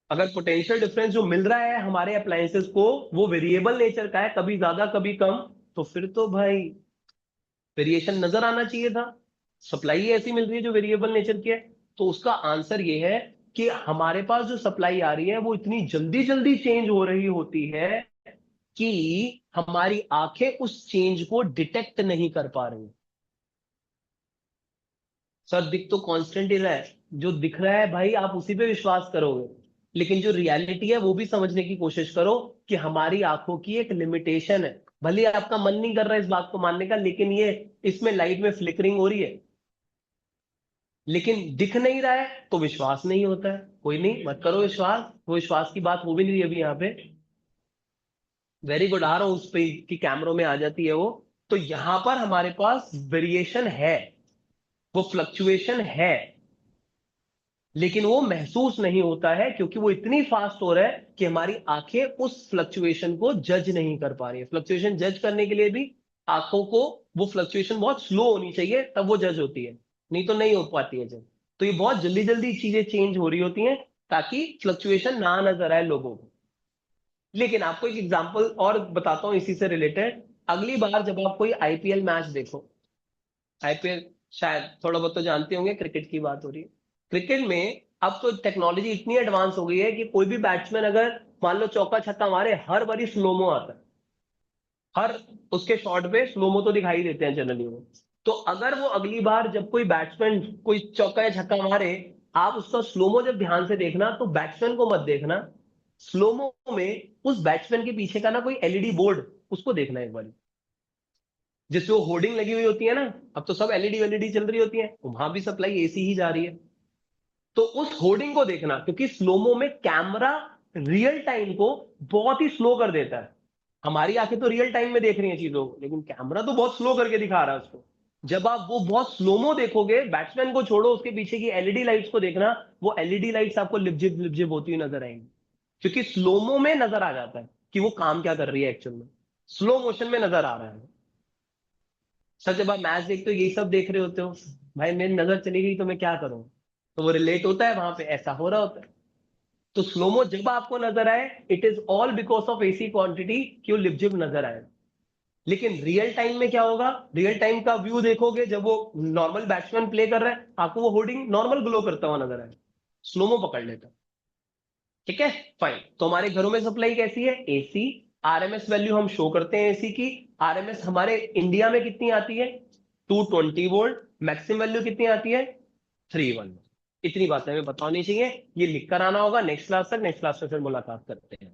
अगर पोटेंशियल डिफरेंस जो मिल रहा है हमारे अप्लायंसेस को वो वेरिएबल नेचर का है, कभी ज्यादा कभी कम, तो फिर तो भाई वेरिएशन नजर आना चाहिए था। सप्लाई ऐसी मिल रही है जो वेरिएबल नेचर की है। तो उसका आंसर ये है कि हमारे पास जो सप्लाई आ रही है वो इतनी जल्दी जल्दी चेंज हो रही होती है कि हमारी आंखें उस चेंज को डिटेक्ट नहीं कर पा रही। सर दिख तो कांस्टेंट ही रहा है, जो दिख रहा है भाई आप उसी पे विश्वास करोगे, लेकिन जो रियलिटी है वो भी समझने की कोशिश करो कि हमारी आंखों की एक लिमिटेशन है। भले ही आपका मन नहीं कर रहा है इस बात को मानने का, लेकिन ये इसमें लाइट में फ्लिकरिंग हो रही है, लेकिन दिख नहीं रहा है तो विश्वास नहीं होता है। कोई नहीं, मत करो विश्वास, वो विश्वास की बात हो भी नहीं रही अभी यहाँ पे। वेरी गुड, आ रहा हूं उस पे कि कैमरों में आ जाती है वो। तो यहां पर हमारे पास वेरिएशन है, वो फ्लक्चुएशन है, लेकिन वो महसूस नहीं होता है क्योंकि वो इतनी फास्ट हो रहा है कि हमारी आंखें उस फ्लक्चुएशन को जज नहीं कर पा रही है। फ्लक्चुएशन जज करने के लिए भी आंखों को वो फ्लक्चुएशन बहुत स्लो होनी चाहिए, तब वो जज होती है, नहीं तो नहीं हो पाती है जज। तो ये बहुत जल्दी जल्दी चीजें चेंज हो रही होती हैं ताकि फ्लक्चुएशन ना नजर आए लोगों को। लेकिन आपको एक एग्जांपल और बताता हूं इसी से रिलेटेड। अगली बार जब आप कोई आईपीएल मैच देखो, आईपीएल शायद थोड़ा बहुत तो जानते होंगे, क्रिकेट की बात हो रही है। क्रिकेट में अब तो टेक्नोलॉजी इतनी एडवांस हो गई है कि कोई भी बैट्समैन अगर मान लो चौका छक्का मारे, हर बारी स्लोमो आता है। हर उसके शॉट पे स्लोमो तो दिखाई देते हैं जनरली वो। तो अगर वो अगली बार जब कोई बैट्समैन कोई चौका या छक्का मारे, आप उसका स्लोमो जब ध्यान से देखना तो बैट्समैन को मत देखना, स्लोमो में उस बैट्समैन के पीछे का ना कोई एलईडी बोर्ड, उसको देखना एक बार, जिसपे वो होर्डिंग लगी हुई होती है ना। अब तो सब एलईडी एलईडी चल रही होती है, तो वहां भी सप्लाई एसी ही जा रही है। तो उस होर्डिंग को देखना, क्योंकि स्लोमो में कैमरा रियल टाइम को बहुत ही स्लो कर देता है। हमारी आंखें तो रियल टाइम में देख रही हैं चीजों को, लेकिन कैमरा तो बहुत स्लो करके दिखा रहा है उसको। जब आप वो बहुत स्लोमो देखोगे, बैट्समैन को छोड़ो, उसके पीछे की एलईडी लाइट्स को देखना, वो एलईडी लाइट्स आपको लिपजिब लिपजिब होती हुई नजर आएंगी, क्योंकि स्लोमो में नजर आ जाता है कि वो काम क्या कर रही है एक्चुअल में, स्लो मोशन में नजर आ रहा है। सर जब आप मैच देखते हो यही सब देख रहे होते हो, भाई मेरी नजर चली गई तो मैं क्या करूं? तो वो रिलेट होता है, वहां पे ऐसा हो रहा होता है। तो स्लोमो जब आपको नजर आए, it is all because of AC quantity कि वो लिपजिब नजर आए। लेकिन रियल टाइम में क्या होगा? रियल टाइम का व्यू देखोगे, जब वो नॉर्मल बैट्समैन प्ले कर रहा है, आपको वो होर्डिंग नॉर्मल ग्लो करता हुआ नजर आए, स्लोमो पकड़ लेता है। ठीक है, फाइन। तो हमारे घरों में सप्लाई कैसी है? एसी। आरएमएस वैल्यू हम शो करते हैं एसी की। आरएमएस हमारे इंडिया में कितनी आती है? 220 वोल्ट। मैक्सिमम वैल्यू कितनी आती है? 311। इतनी बातें हमें बतानी चाहिए, ये लिख कर आना होगा नेक्स्ट क्लास तक। नेक्स्ट क्लास में फिर मुलाकात करते हैं।